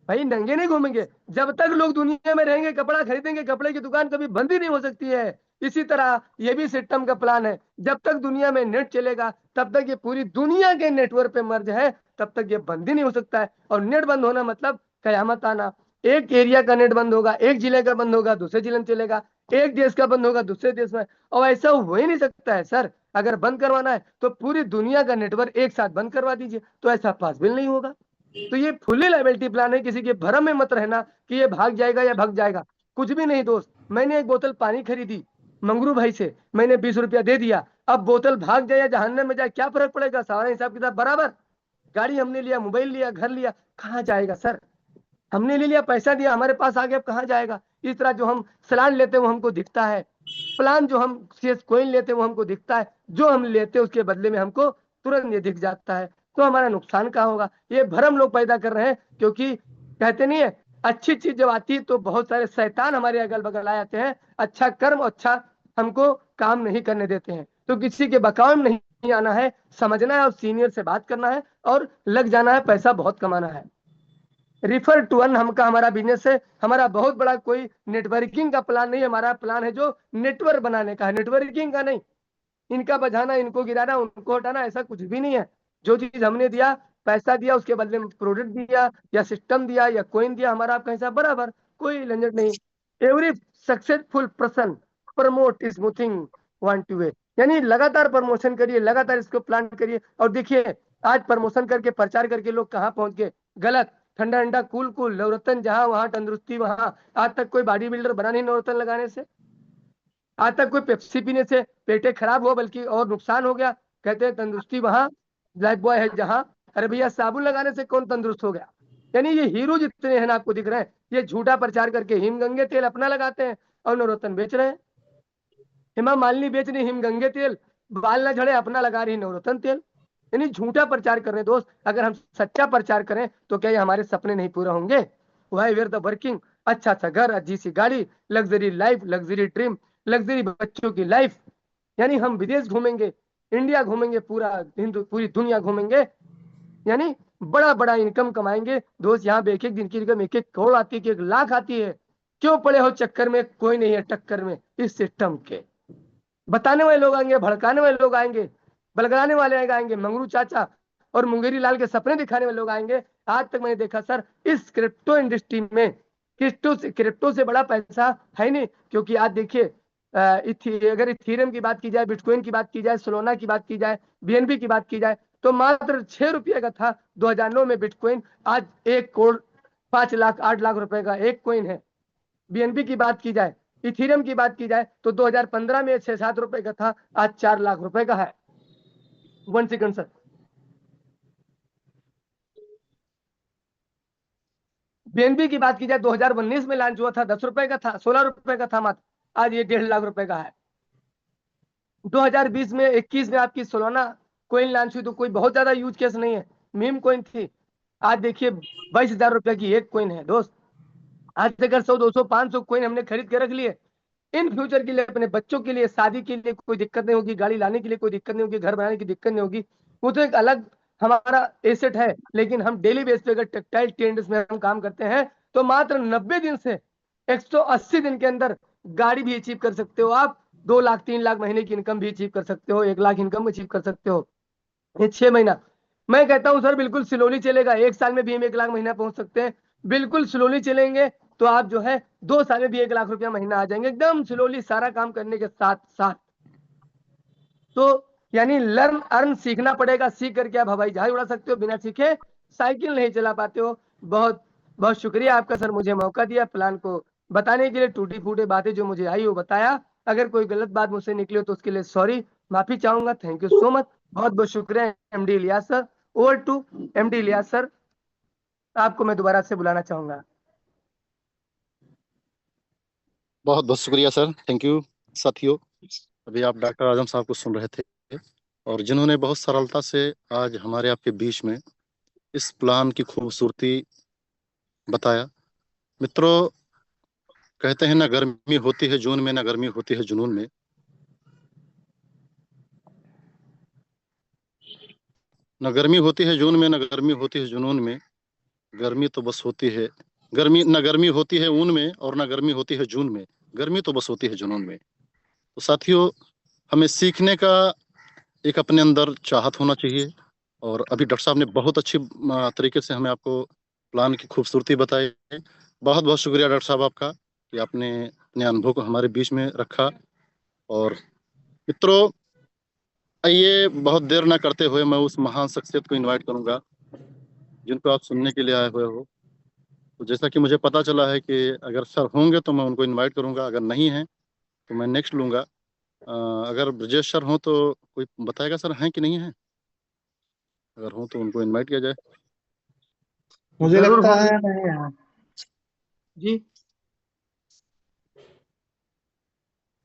भाई नंगे नहीं घूमेंगे। जब तक लोग दुनिया में रहेंगे कपड़ा खरीदेंगे, कपड़े की दुकान कभी बंद ही नहीं हो सकती है। इसी तरह ये भी सिस्टम का प्लान है, जब तक दुनिया में नेट चलेगा तब तक ये पूरी दुनिया के नेटवर्क पे मर्ज है, तब तक ये बंद ही नहीं हो सकता है। और नेट बंद होना मतलब कयामत आना। एक एरिया का नेट बंद होगा, एक जिले का बंद होगा, दूसरे जिले में चलेगा, एक देश का बंद होगा, दूसरे देश में। और ऐसा हो ही नहीं सकता है सर। अगर बंद करवाना है तो पूरी दुनिया का नेटवर्क एक साथ बंद करवा दीजिए, तो ऐसा पॉसिबल नहीं होगा। तो ये फुली लाइबिलिटी प्लान है, किसी के भरम में मत रहना कि ये भाग जाएगा या भाग जाएगा। कुछ भी नहीं दोस्त। मैंने एक बोतल पानी खरीदी मंगरू भाई से, मैंने 20 रुपया दे दिया। अब बोतल भाग जाए या जहान्नम में जाए, क्या फर्क पड़ेगा? सारा हिसाब किताब बराबर। गाड़ी हमने लिया, मोबाइल लिया, घर लिया, कहाँ जाएगा सर? हमने ले लिया, पैसा दिया, हमारे पास आ गया, अब कहाँ जाएगा? इस तरह जो हम सलान लेते हैं वो हमको दिखता है, प्लान जो हम सीएस कोइन लेते हैं वो हमको दिखता है, जो हम लेते हैं उसके बदले में हमको तुरंत ये दिख जाता है। तो हमारा नुकसान क्या होगा? ये भ्रम लोग पैदा कर रहे हैं, क्योंकि कहते नहीं है, अच्छी चीज जब आती है तो बहुत सारे शैतान हमारे अगल बगल आ जाते हैं, अच्छा कर्म अच्छा हमको काम नहीं करने देते हैं। तो किसी के बकाव में नहीं आना है, समझना है और सीनियर से बात करना है और लग जाना है, पैसा बहुत कमाना है। रिफर टू अर्न हमका हमारा बिजनेस है। हमारा बहुत बड़ा कोई नेटवर्किंग का प्लान नहीं, हमारा प्लान है जो नेटवर्क बनाने का है, नेटवर्किंग का नहीं। इनका बजाना, इनको गिराना, उनको हटाना, ऐसा कुछ भी नहीं है। जो चीज हमने दिया, पैसा दिया, उसके बदले में प्रोडक्ट दिया या सिस्टम दिया या कोइन दिया, हमारा आपका हिसाब बराबर, कोई झंझट नहीं। Every successful person promote smoothing one two way, यानी लगातार प्रमोशन करिए, लगातार इसको प्लान करिए। और देखिए आज प्रमोशन करके प्रचार करके लोग कहाँ पहुंच गए, गलत। ठंडा ठंडा कूल कूल नवरत्न जहां वहां, तंदुरुस्ती वहां। आज तक कोई बॉडी बिल्डर बना नहीं नवरत्न लगाने से। आज तक कोई पेप्सी पीने से पेटे खराब हुआ बल्कि और नुकसान हो गया, कहते हैं तंदुरुस्ती वहां, लाइफ बॉय है जहां। अरे भैया साबुन लगाने से कौन तंदुरुस्त हो गया? यानी ये हीरो जितने हैं ना आपको दिख रहे हैं, ये झूठा प्रचार करके हिमगंगे तेल अपना लगाते हैं और नवरत्न बेच रहे हैं। हेमा मालिनी बेच रही हिमगंगे तेल, बाल ना झड़े अपना लगा रही नवरत्न तेल। यानी झूठा प्रचार कर रहे हैं दोस्त। अगर हम सच्चा प्रचार करें तो क्या ये हमारे सपने नहीं पूरा होंगे? वाई वेयर द वर्किंग, अच्छा अच्छा घर, अच्छी सी गाड़ी, luxury life, luxury dream, luxury बच्चों की लाइफ। यानी हम विदेश घूमेंगे, इंडिया घूमेंगे, पूरा हिंदू पूरी दुनिया घूमेंगे, यानी बड़ा बड़ा इनकम कमाएंगे दोस्त। यहाँ पे एक एक दिन की इनकम 1-1 करोड़ आती है कि 1 लाख आती है। क्यों पड़े हो चक्कर में? कोई नहीं है टक्कर में इस सिस्टम के। बताने वाले लोग आएंगे, भड़काने वाले लोग आएंगे, बलगलाने वाले आएंगे, मंगरू चाचा और मुंगेरी लाल के सपने दिखाने वाले लोग आएंगे। आज तक मैंने देखा सर इस क्रिप्टो इंडस्ट्री में क्रिप्टो से बड़ा पैसा है नहीं। क्योंकि आज देखिए अगर इथीरियम की बात की जाए, बिटकॉइन की बात की जाए, सोलोना की बात की जाए, बीएनबी की बात की जाए, तो मात्र 6 रुपये का था 2009 में बिटकॉइन। आज 1 करोड़ 5 लाख 8 लाख रुपए का एक कॉइन है। बीएनबी की बात की जाए, इथीरियम की बात की जाए, तो 2015 में 6-7 रुपए का था, आज 4 लाख रुपए का है। 1 सेकंड सर। बीएनबी की बात की जाए, 2019 में लॉन्च हुआ था, 10 रुपए का था, 16 रुपए का था मात्र, आज ये 1.5 लाख रुपए का है। 2020 में 21 में आपकी सोलाना कोइन लॉन्च हुई, तो कोई बहुत ज्यादा यूज केस नहीं है, मीम कोइन थी। आज देखिए 22,000 रुपए की एक कोइन है दोस्त। आज अगर 100 200 500 कोइन हमने खरीद के रख लिए, इन फ्यूचर के लिए, अपने बच्चों के लिए, शादी के लिए कोई दिक्कत नहीं होगी, गाड़ी लाने के लिए कोई दिक्कत नहीं होगी, घर बनाने की दिक्कत नहीं होगी। वो तो एक अलग हमारा एसेट है। लेकिन हम डेली बेस पे अगर टेक्सटाइल ट्रेंड्स में हम काम करते हैं, तो मात्र 90 दिन से 180 दिन के अंदर गाड़ी भी अचीव कर सकते हो आप। 2 लाख 3 लाख महीने की इनकम भी अचीव कर सकते हो, 1 लाख इनकम अचीव कर सकते हो। ये 6 महीना मैं कहता हूं सर बिल्कुल स्लोली चलेगा। 1 साल में भी हम 1 लाख महीना पहुंच सकते हैं। बिल्कुल स्लोली चलेंगे तो आप जो है 2 साल में भी 1 लाख रुपया महीना आ जाएंगे, एकदम स्लोली सारा काम करने के साथ साथ। तो यानी लर्न अर्न सीखना पड़ेगा। सीख करके आप हवाई जहाज उड़ा सकते हो, बिना सीखे साइकिल नहीं चला पाते हो। बहुत बहुत शुक्रिया आपका सर, मुझे मौका दिया प्लान को बताने के लिए। टूटी फूटी बातें जो मुझे आई वो बताया। अगर कोई गलत बात मुझसे निकली हो तो उसके लिए सॉरी, माफी चाहूंगा। थैंक यू सो मच, बहुत बहुत शुक्रिया MD Ilyas sir. Over to MD Ilyas sir, आपको मैं दोबारा से बुलाना चाहूंगा। बहुत बहुत शुक्रिया सर, थैंक यू। साथियों, अभी आप डॉक्टर आजम साहब को सुन रहे थे, और जिन्होंने बहुत सरलता से आज हमारे आपके बीच में इस प्लान की खूबसूरती बताया। मित्रों, कहते हैं ना गर्मी होती है जून में, ना गर्मी होती है जुनून में। ना गर्मी होती है जून में, ना गर्मी होती है जुनून में। गर्मी तो बस होती है, गर्मी ना गर्मी होती है ऊन में, और ना गर्मी होती है जून में। गर्मी तो बस होती है जुनून में। तो साथियों, हमें सीखने का एक अपने अंदर चाहत होना चाहिए। और अभी डॉक्टर साहब ने बहुत अच्छी तरीके से हमें आपको प्लान की खूबसूरती बताई। बहुत बहुत शुक्रिया डॉक्टर साहब आपका, कि आपने अपने अनुभव को हमारे बीच में रखा। और मित्रों, आइए बहुत देर ना करते हुए मैं उस महान शख्सियत को इनवाइट करूंगा जिनको आप सुनने के लिए आए हुए हो। तो जैसा कि मुझे पता चला है कि अगर सर होंगे तो मैं उनको इनवाइट करूंगा, अगर नहीं है तो मैं नेक्स्ट लूंगा। अगर ब्रजेश सर हों तो कोई बताएगा सर हैं कि नहीं है? अगर हों तो उनको इनवाइट किया जाए। मुझे जरूर लगता होंगे है नहीं है। जी।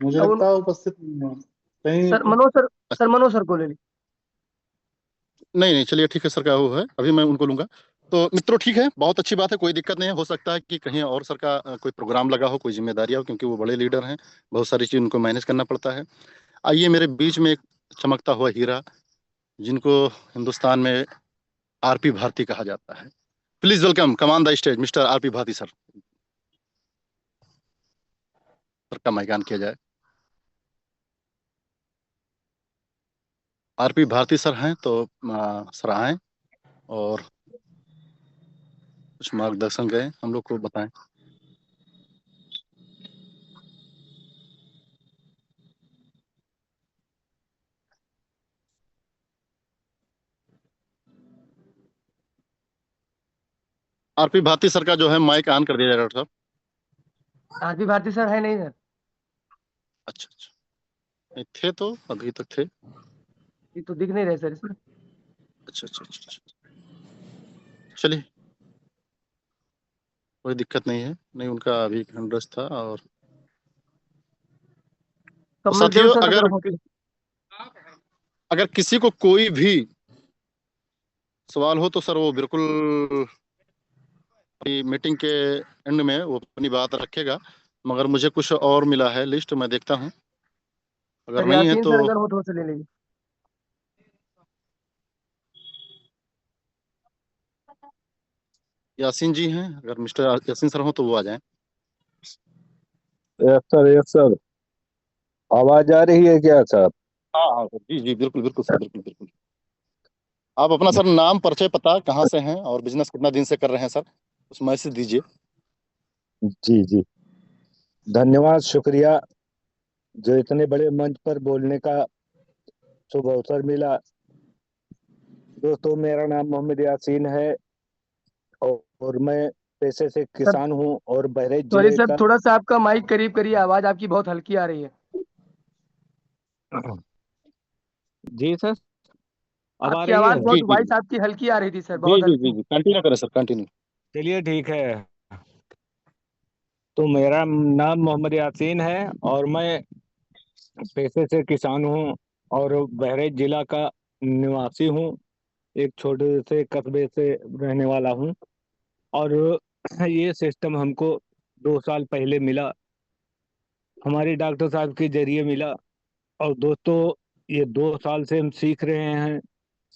मुझे अब लगता है उपस्थित नहीं है सर कहीं। Manoj sir, sir Manoj sir को ले ली। नहीं नहीं, चलिए ठीक है सर, का वो है, अभी मैं उनको लूंगा। तो मित्रों ठीक है, बहुत अच्छी बात है, कोई दिक्कत नहीं है। हो सकता है कि कहीं और सर का कोई प्रोग्राम लगा हो, कोई जिम्मेदारियां हो, क्योंकि वो बड़े लीडर हैं, बहुत सारी चीज उनको मैनेज करना पड़ता है। आइए मेरे बीच में एक चमकता हुआ हीरा, जिनको हिंदुस्तान में आरपी भारती कहा जाता है। Please welcome, come on the stage mister RP Bharti sir. Sir का माइक ऑन किया जाए। आरपी भारती सर हैं तो सर आए और कुछ मार्गदर्शन करें, हम लोग को बताएं। आरपी भारती सर का जो है माइक ऑन कर दिया जाए डॉक्टर साहब। आरपी भारती सर है नहीं सर? अच्छा अच्छा, नहीं थे तो अभी तक थे। ये तो दिख नहीं रहे सर इसमें। अच्छा अच्छा अच्छा अच्छा। चलिए, कोई दिक्कत नहीं है, नहीं उनका अभी रस था। और तो कमल देव साथियों, सर अगर अगर होते। अगर किसी को कोई भी सवाल हो तो सर वो बिल्कुल मीटिंग के एंड में वो अपनी बात रखेगा। मगर मुझे कुछ और मिला है लिस्ट, मैं देखता हूँ, अगर सर नहीं है यासीन तो। सर अगर हो तो उनसे ले लीजिए। यासीन जी हैं, अगर मिस्टर यासीन सर हो तो वो आ जाएं। Yes sir, yes sir. आवाज आ रही है क्या साहब? हाँ हाँ सर, जी जी, बिल्कुल बिल्कुल सर, बिल्कुल बिल्कुल। आप अपना सर नाम, परिचय, पता, कहाँ से हैं और बिजनेस कितना दिन से कर रहे हैं सर, उस मैसेज दीजिए। जी जी, धन्यवाद, शुक्रिया जो इतने बड़े मंच पर बोलने का शुभ अवसर मिला। दोस्तों, मेरा नाम मोहम्मद यासीन है और मैं पेशे से सर किसान हूँ और बहराइच सॉरी जिले सर, का। थोड़ा सा आपका माइक करीब करिए, आवाज आपकी बहुत हल्की आ रही है। जी सर, अब आ आपकी रही आवाज है? जी बहुत, जी वॉइस आपकी हल्की आ रही थी सर, जी बहुत जी जी हल्की। जी, कंटिन्यू करें सर, कंटिन्यू। चलिए ठीक है। तो मेरा नाम मोहम्मद यासीन है और मैं पेशे से किसान हूँ और बहराइच जिला का निवासी हूँ। एक छोटे से कस्बे से रहने वाला हूँ। और ये सिस्टम हमको 2 साल पहले मिला, हमारे डॉक्टर साहब के जरिए मिला। और दोस्तों, ये 2 साल से हम सीख रहे हैं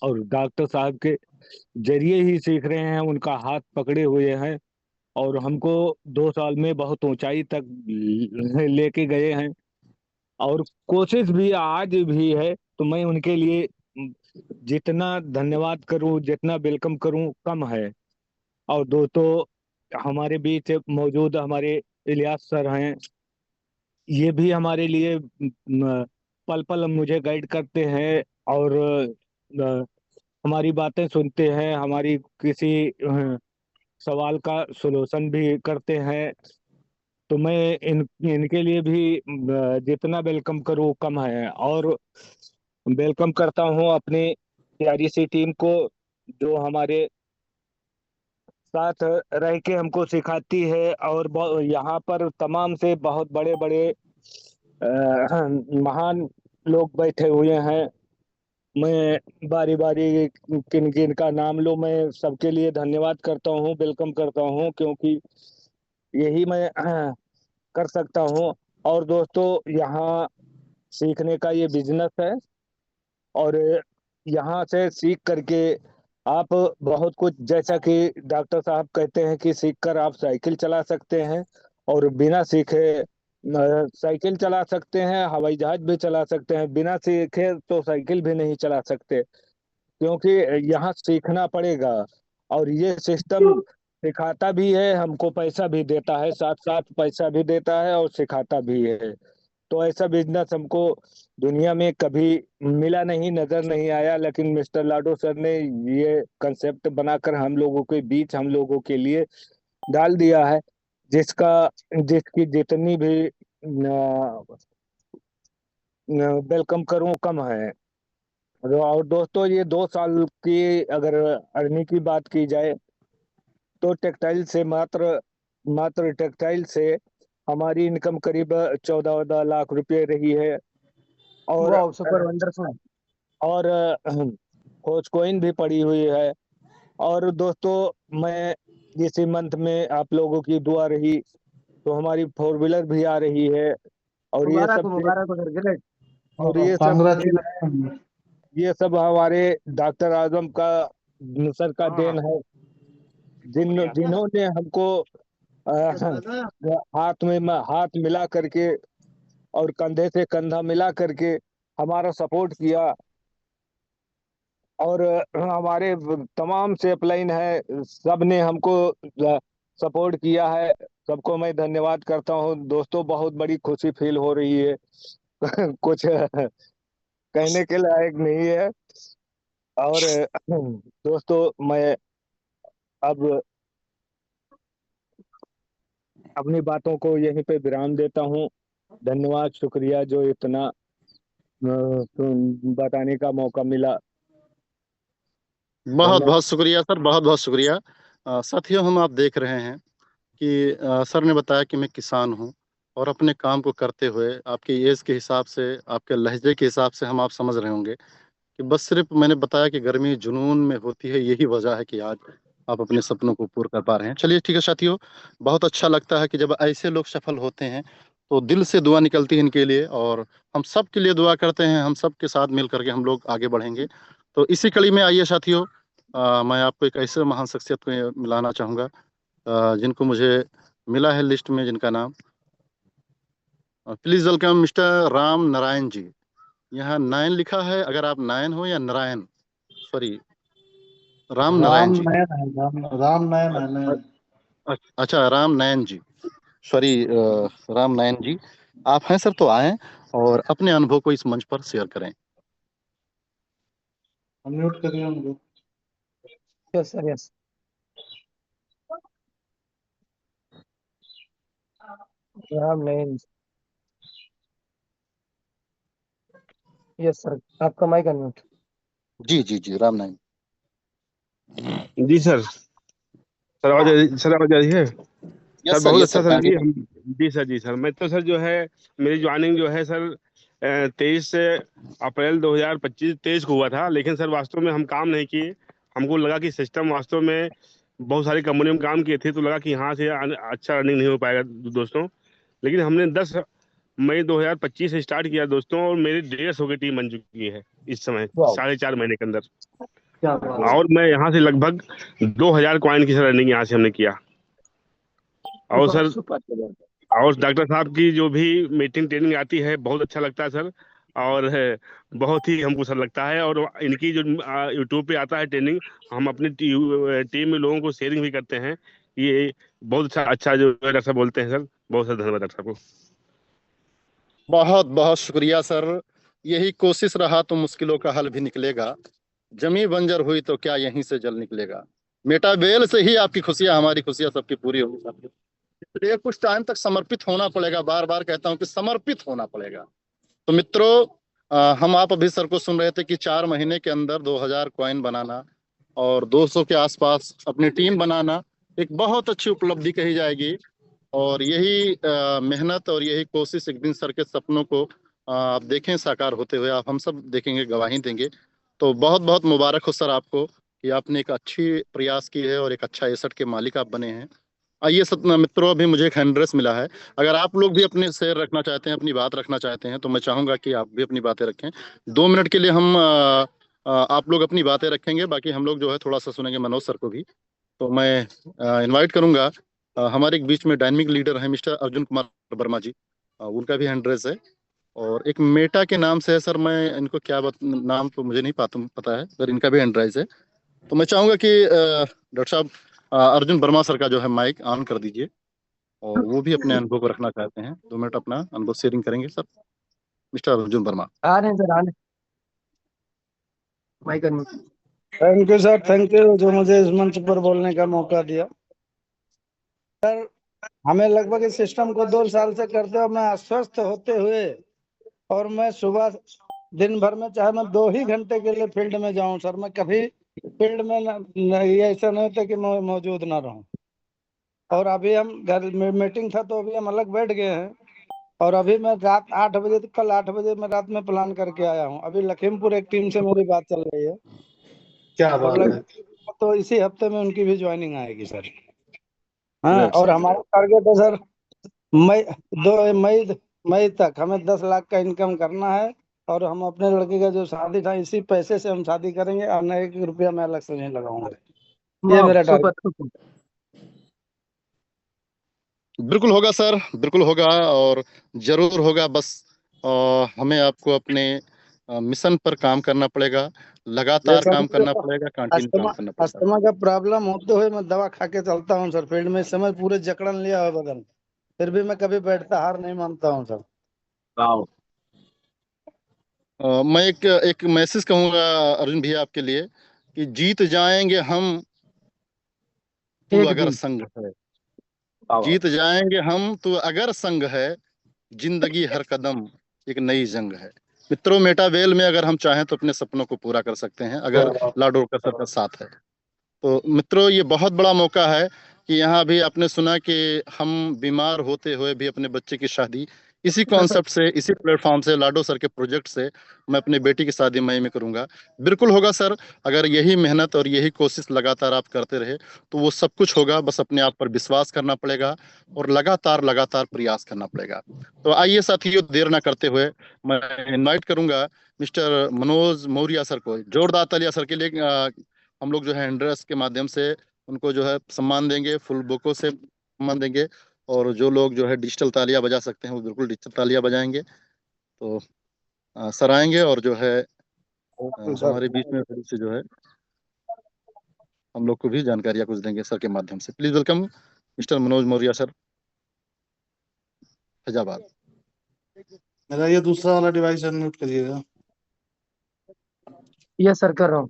और डॉक्टर साहब के जरिए ही सीख रहे हैं, उनका हाथ पकड़े हुए हैं और हमको 2 साल में बहुत ऊंचाई तक लेके गए हैं। और कोशिश भी आज भी है, तो मैं उनके लिए जितना धन्यवाद करूं, जितना वेलकम करूं, कम है। और दोस्तों, हमारे बीच मौजूद हमारे इलियास सर हैं। ये भी हमारे लिए पल पल मुझे गाइड करते हैं और हमारी बातें सुनते हैं, हमारी किसी सवाल का सॉल्यूशन भी करते हैं। तो मैं इनके लिए भी जितना वेलकम करूँ कम है। और वेलकम करता हूँ अपनी प्यारी सी टीम को, जो हमारे साथ रह के हमको सिखाती है। और यहाँ पर तमाम से बहुत बड़े बड़े महान लोग बैठे हुए हैं। मैं बारी बारी किन किन का नाम लूं, मैं सबके लिए धन्यवाद करता हूं, वेलकम करता हूं, क्योंकि यही मैं कर सकता हूं। और दोस्तों, यहाँ सीखने का ये बिजनेस है और यहाँ से सीख करके आप बहुत कुछ, जैसा कि डॉक्टर साहब कहते हैं कि सीख कर आप साइकिल चला सकते हैं और बिना सीखे साइकिल चला सकते हैं, हवाई जहाज भी चला सकते हैं। बिना सीखे तो साइकिल भी नहीं चला सकते, क्योंकि यहाँ सीखना पड़ेगा। और ये सिस्टम सिखाता भी है, हमको पैसा भी देता है, साथ साथ पैसा भी देता है और सिखाता भी है। तो ऐसा बिजनेस हमको दुनिया में कभी मिला नहीं, नजर नहीं आया, लेकिन मिस्टर लाडो सर ने ये कंसेप्ट बनाकर हम लोगों के बीच, हम लोगों के लिए डाल दिया है, जिसका जिसकी जितनी भी वेलकम करूं कम है। और दोस्तों, ये 2 साल की अगर अर्निंग की बात की जाए, तो टेक्सटाइल से मात्र मात्र टेक्सटाइल से हमारी इनकम करीब 14 लाख रुपए रही है। और वाह, सुपर वंडरफुल। और खोज कोइन भी पड़ी हुई है। और दोस्तों, मैं इसी मंथ में आप लोगों की दुआ रही तो हमारी 4 व्हीलर भी आ रही है। और ये सब मुबारक हो सर, ग्रेट। और ये सब कांग्रेचुलेशन। ये सब हमारे डॉक्टर आजम का, सर का देन है, जिन्होंने हमको हाथ में हाथ मिला करके और कंधे से कंधा मिला करके हमारा सपोर्ट किया। और हमारे तमाम से अपलाइन है, सब ने हमको सपोर्ट किया है। सबको मैं धन्यवाद करता हूँ। दोस्तों, बहुत बड़ी खुशी फील हो रही है। कुछ कहने के लायक नहीं है। और दोस्तों, मैं अब अपनी बातों को यहीं पे विराम देता हूँ। धन्यवाद, शुक्रिया जो इतना बताने का मौका मिला। बहुत धन्यवाद। बहुत शुक्रिया सर, बहुत बहुत शुक्रिया। साथियों, हम आप देख रहे हैं कि सर ने बताया कि मैं किसान हूँ, और अपने काम को करते हुए आपकी एज के हिसाब से, आपके लहजे के हिसाब से हम आप समझ रहे होंगे कि बस सिर्फ मैंने बताया कि गर्मी जुनून में होती है, यही वजह है कि आज आप अपने सपनों को पूरा कर पा रहे हैं। चलिए ठीक है साथियों, बहुत अच्छा लगता है कि जब ऐसे लोग सफल होते हैं तो दिल से दुआ निकलती है इनके लिए, और हम सब के लिए दुआ करते हैं। हम सब के साथ मिल करके हम लोग आगे बढ़ेंगे। तो इसी कड़ी में आइए साथियों, मैं आपको एक ऐसे महान शख्सियत को मिलाना चाहूँगा जिनको मुझे मिला है लिस्ट में, जिनका नाम please welcome mister Ram Narayan ji. यहाँ नारायण लिखा है, अगर आप नारायण हो या नारायण, सॉरी, राम नारायण राम जी। नयन है, राम नयन है, अ- नयन। अच्छा, राम नयन जी, सॉरी, राम नयन जी। आप हैं सर तो आए और अपने अनुभव को इस मंच पर शेयर करें। अनम्यूट करिए उनको। Yes sir, yes. राम नहीं। यस सर, आपका माइक अनम्यूट। जी जी जी, राम नयन। जी सर। सर आवाज आ रही है। सर यस सर, बहुत यस अच्छा सर, सर जी कंटिन्यू। हम। जी सर, जी सर, मैं तो सर जो है, मेरी ज्वाइनिंग जो है सर 23 अप्रैल 2025 23 को हुआ था, लेकिन सर वास्तव में हम काम नहीं किए। हमको लगा कि सिस्टम वास्तव में बहुत सारी कंपनियों में काम किए थे, तो लगा कि यहाँ से अच्छा रनिंग नहीं हो पाएगा दोस्तों। लेकिन हमने 10 मई 2025 से स्टार्ट किया दोस्तों, और मेरी 150 की टीम बन चुकी है इस समय, वाओ, 4.5 महीने के अंदर। क्या बात है। और मैं यहाँ से लगभग 2000 कॉइन की सर रनिंग यहाँ से हमने किया। और सुपर सर, सुपर सुपर। और डॉक्टर साहब की जो भी मीटिंग ट्रेनिंग आती है, बहुत अच्छा लगता है सर। और बहुत ही हमको सर लगता है। और इनकी जो यूट्यूब पे आता है ट्रेनिंग, हम अपनी टीम में लोगों को शेयरिंग भी करते हैं। ये बहुत अच्छा अच्छा जो डॉक्टर साहब बोलते हैं सर, बहुत सारा धन्यवाद डॉक्टर साहब को। बहुत बहुत शुक्रिया सर। यही कोशिश रहा तो मुश्किलों का हल भी निकलेगा। जमी बंजर हुई तो क्या यहीं से जल निकलेगा। मेटा बेल से ही आपकी खुशियां, हमारी खुशियां सबकी पूरी होगी साहब। इसलिए कुछ टाइम तक समर्पित होना पड़ेगा, बार बार कहता हूं कि समर्पित होना पड़ेगा। तो मित्रों, हम आप अभी सर को सुन रहे थे कि 4 महीने के अंदर 2000 कॉइन बनाना और 200 के आसपास अपनी टीम बनाना एक बहुत अच्छी उपलब्धि कही जाएगी। और यही मेहनत और यही कोशिश एक दिन सर के सपनों को आप देखें साकार होते हुए, आप हम सब देखेंगे, गवाही देंगे। तो बहुत बहुत मुबारक हो सर आपको कि आपने एक अच्छी प्रयास की है और एक अच्छा एसेट के मालिक आप बने हैं। आइए सब मित्रों, अभी मुझे एक हैंड रेस मिला है। अगर आप लोग भी अपने शेयर रखना चाहते हैं, अपनी बात रखना चाहते हैं, तो मैं चाहूंगा कि आप भी अपनी बातें रखें। 2 मिनट के लिए हम आप लोग अपनी बातें रखेंगे, बाकी हम लोग जो है थोड़ा सा सुनेंगे मनोज सर को भी। तो मैं इनवाइट करूंगा, हमारे एक बीच में डायनेमिक लीडर है मिस्टर अर्जुन कुमार वर्मा जी। उनका भी हैंड रेस है। और एक मेटा के नाम से है सर, मैं इनको नाम तो मुझे नहीं पता है, सर इनका भी हैंड रेस है। तो मैं चाहूंगा कि डॉक्टर साहब, अर्जुन वर्मा सर का जो है माइक ऑन कर दीजिए, और वो भी अपने अनुभव को रखना चाहते हैं। 2 मिनट अपना अनुभव शेयरिंग करेंगे सर। मिस्टर अर्जुन वर्मा। आ रहे हैं सर, आ रहे हैं। Mic unmute. Thank you sir, thank you जो मुझे इस मंच पर बोलने का मौका दिया। हमें लगभग इस सिस्टम को 2 साल से करते हुए मैं अस्वस्थ होते हुए, और मैं सुबह दिन भर में चाहे मैं 2 ही घंटे के लिए फील्ड में जाऊं सर, मैं कभी फील्ड में ये ऐसा नहीं होता कि मैं मौजूद ना रहूं। और अभी हम घर में मीटिंग था तो अभी हम अलग बैठ गए हैं। और अभी मैं रात 8 बजे, कल 8 बजे मैं रात में प्लान करके आया हूँ। अभी लखीमपुर एक टीम से मेरी बात चल रही है, क्या और बात है। तो इसी हफ्ते में उनकी भी ज्वाइनिंग आएगी सर। हाँ, ग्रेट और सर, हमारा ग्रेट। टारगेट है सर, मई 2 मई मई तक हमें 10 लाख का इनकम करना है। और हम अपने लड़के का जो शादी था, इसी पैसे से हम शादी करेंगे, और न 1 रुपया मैं अलग से नहीं लगाऊंगा। ये वाह, मेरा सुपर टारगेट। सुपर। बिल्कुल होगा सर, बिल्कुल होगा, और जरूर होगा। बस हमें आपको अपने मिशन पर काम करना पड़ेगा, ये लगातार सर काम करना पड़ेगा, कंटिन्यू काम अस्थमा करना पड़ेगा। अस्थमा का प्रॉब्लम होते हुए मैं दवा खा के चलता हूँ सर फील्ड में। इस समय पूरे जकड़न लिया है बदन, फिर भी मैं कभी बैठता हार नहीं मानता हूँ सर। वाओ। मैं एक मैसेज कहूंगा अर्जुन भैया आपके लिए, कि जीत जाएंगे हम, तू एक अगर दिन। संग है। वाह वाह। जीत जाएंगे हम, तू अगर संग है। जिंदगी हर कदम एक नई जंग है। मित्रों, मेटावेल में अगर हम चाहें तो अपने सपनों को पूरा कर सकते हैं, अगर लाडोरकर सर का साथ है। तो मित्रों, ये बहुत बड़ा मौका है कि यहाँ भी आपने सुना कि हम बीमार होते हुए भी अपने बच्चे की शादी इसी कॉन्सेप्ट से, इसी प्लेटफॉर्म से, लाडो सर के प्रोजेक्ट से, मैं अपने बेटी की शादी मई में करूंगा। बिल्कुल होगा सर। अगर यही मेहनत और यही कोशिश लगातार आप करते रहे तो वो सब कुछ होगा। बस अपने आप पर विश्वास करना पड़ेगा और लगातार लगातार प्रयास करना पड़ेगा। तो आइए साथियों, देर ना करते हुए मैं इनवाइट करूंगा मिस्टर मनोज मौर्य सर को। जोरदार तालियां सर के लिए। हम लोग जो है एंड्रेस के माध्यम से उनको जो है सम्मान देंगे, फुल बुकों से सम्मान देंगे। और जो लोग जो है डिजिटल तालियां बजा सकते हैं वो बिल्कुल डिजिटल तालियां बजाएंगे। तो सर आएंगे और जो है हमारे बीच में थोड़ी सी जो है हम लोग को भी जानकारियां कुछ देंगे सर के माध्यम से। Please welcome mister Manoj Maurya sir, Faizabad. मेरा ये दूसरा वाला डिवाइस अनम्यूट करिएगा। यस सर, कर रहा हूँ।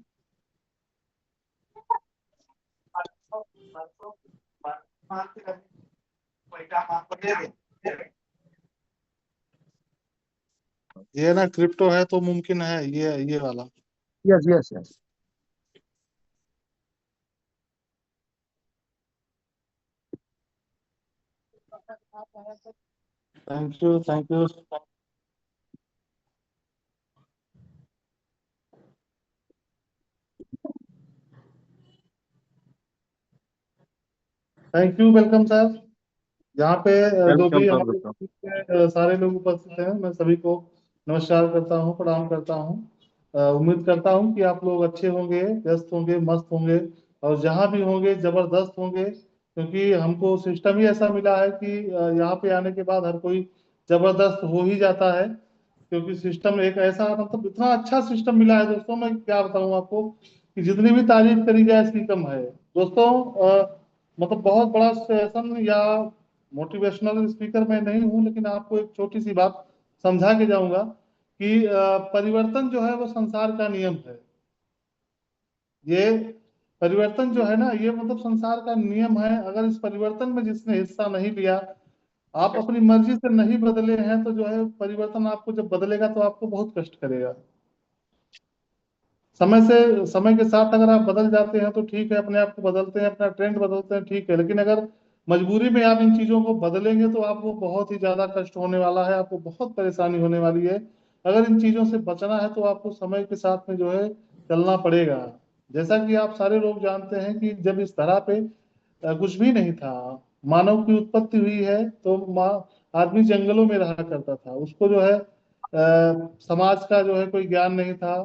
ये ना क्रिप्टो है तो मुमकिन है ये वाला। Yes yes yes. Thank you thank you. Thank you, welcome sir. यहाँ पे जो वेलकम भी सर, हमारे वेलकम। सारे लोग उपस्थित हैं, मैं सभी को नमस्कार करता हूँ, प्रणाम करता हूँ। उम्मीद करता हूँ कि आप लोग अच्छे होंगे, व्यस्त होंगे, मस्त होंगे और जहाँ भी होंगे जबरदस्त होंगे, क्योंकि हमको सिस्टम ही ऐसा मिला है कि यहाँ पे आने के बाद हर कोई जबरदस्त हो ही जाता है। क्योंकि सिस्टम एक ऐसा, मतलब इतना अच्छा सिस्टम मिला है दोस्तों, मैं क्या बताऊँ आपको कि जितनी भी तारीफ करी जाए इसकी कम है दोस्तों। मतलब बहुत बड़ा सेशन या मोटिवेशनल स्पीकर मैं नहीं हूं, लेकिन आपको एक छोटी सी बात समझा के जाऊंगा कि परिवर्तन जो है वो संसार का नियम है। ये परिवर्तन जो है ना, ये मतलब संसार का नियम है। अगर इस परिवर्तन में जिसने हिस्सा नहीं लिया, आप अपनी मर्जी से नहीं बदले हैं, तो जो है परिवर्तन आपको जब बदलेगा तो आपको बहुत कष्ट करेगा। समय के साथ अगर आप बदल जाते हैं तो ठीक है, अपने आप को बदलते हैं, अपना ट्रेंड बदलते हैं, ठीक है, लेकिन अगर मजबूरी में आप इन चीजों को बदलेंगे तो आपको बहुत ही ज्यादा कष्ट होने वाला है, आपको बहुत परेशानी होने वाली है। अगर इन चीजों से बचना है तो आपको समय के साथ में जो है चलना पड़ेगा। जैसा कि आप सारे लोग जानते हैं कि जब इस धरा पे कुछ भी नहीं था, मानव की उत्पत्ति हुई है, तो आदमी जंगलों में रहा करता था। उसको जो है समाज का जो है कोई ज्ञान नहीं था,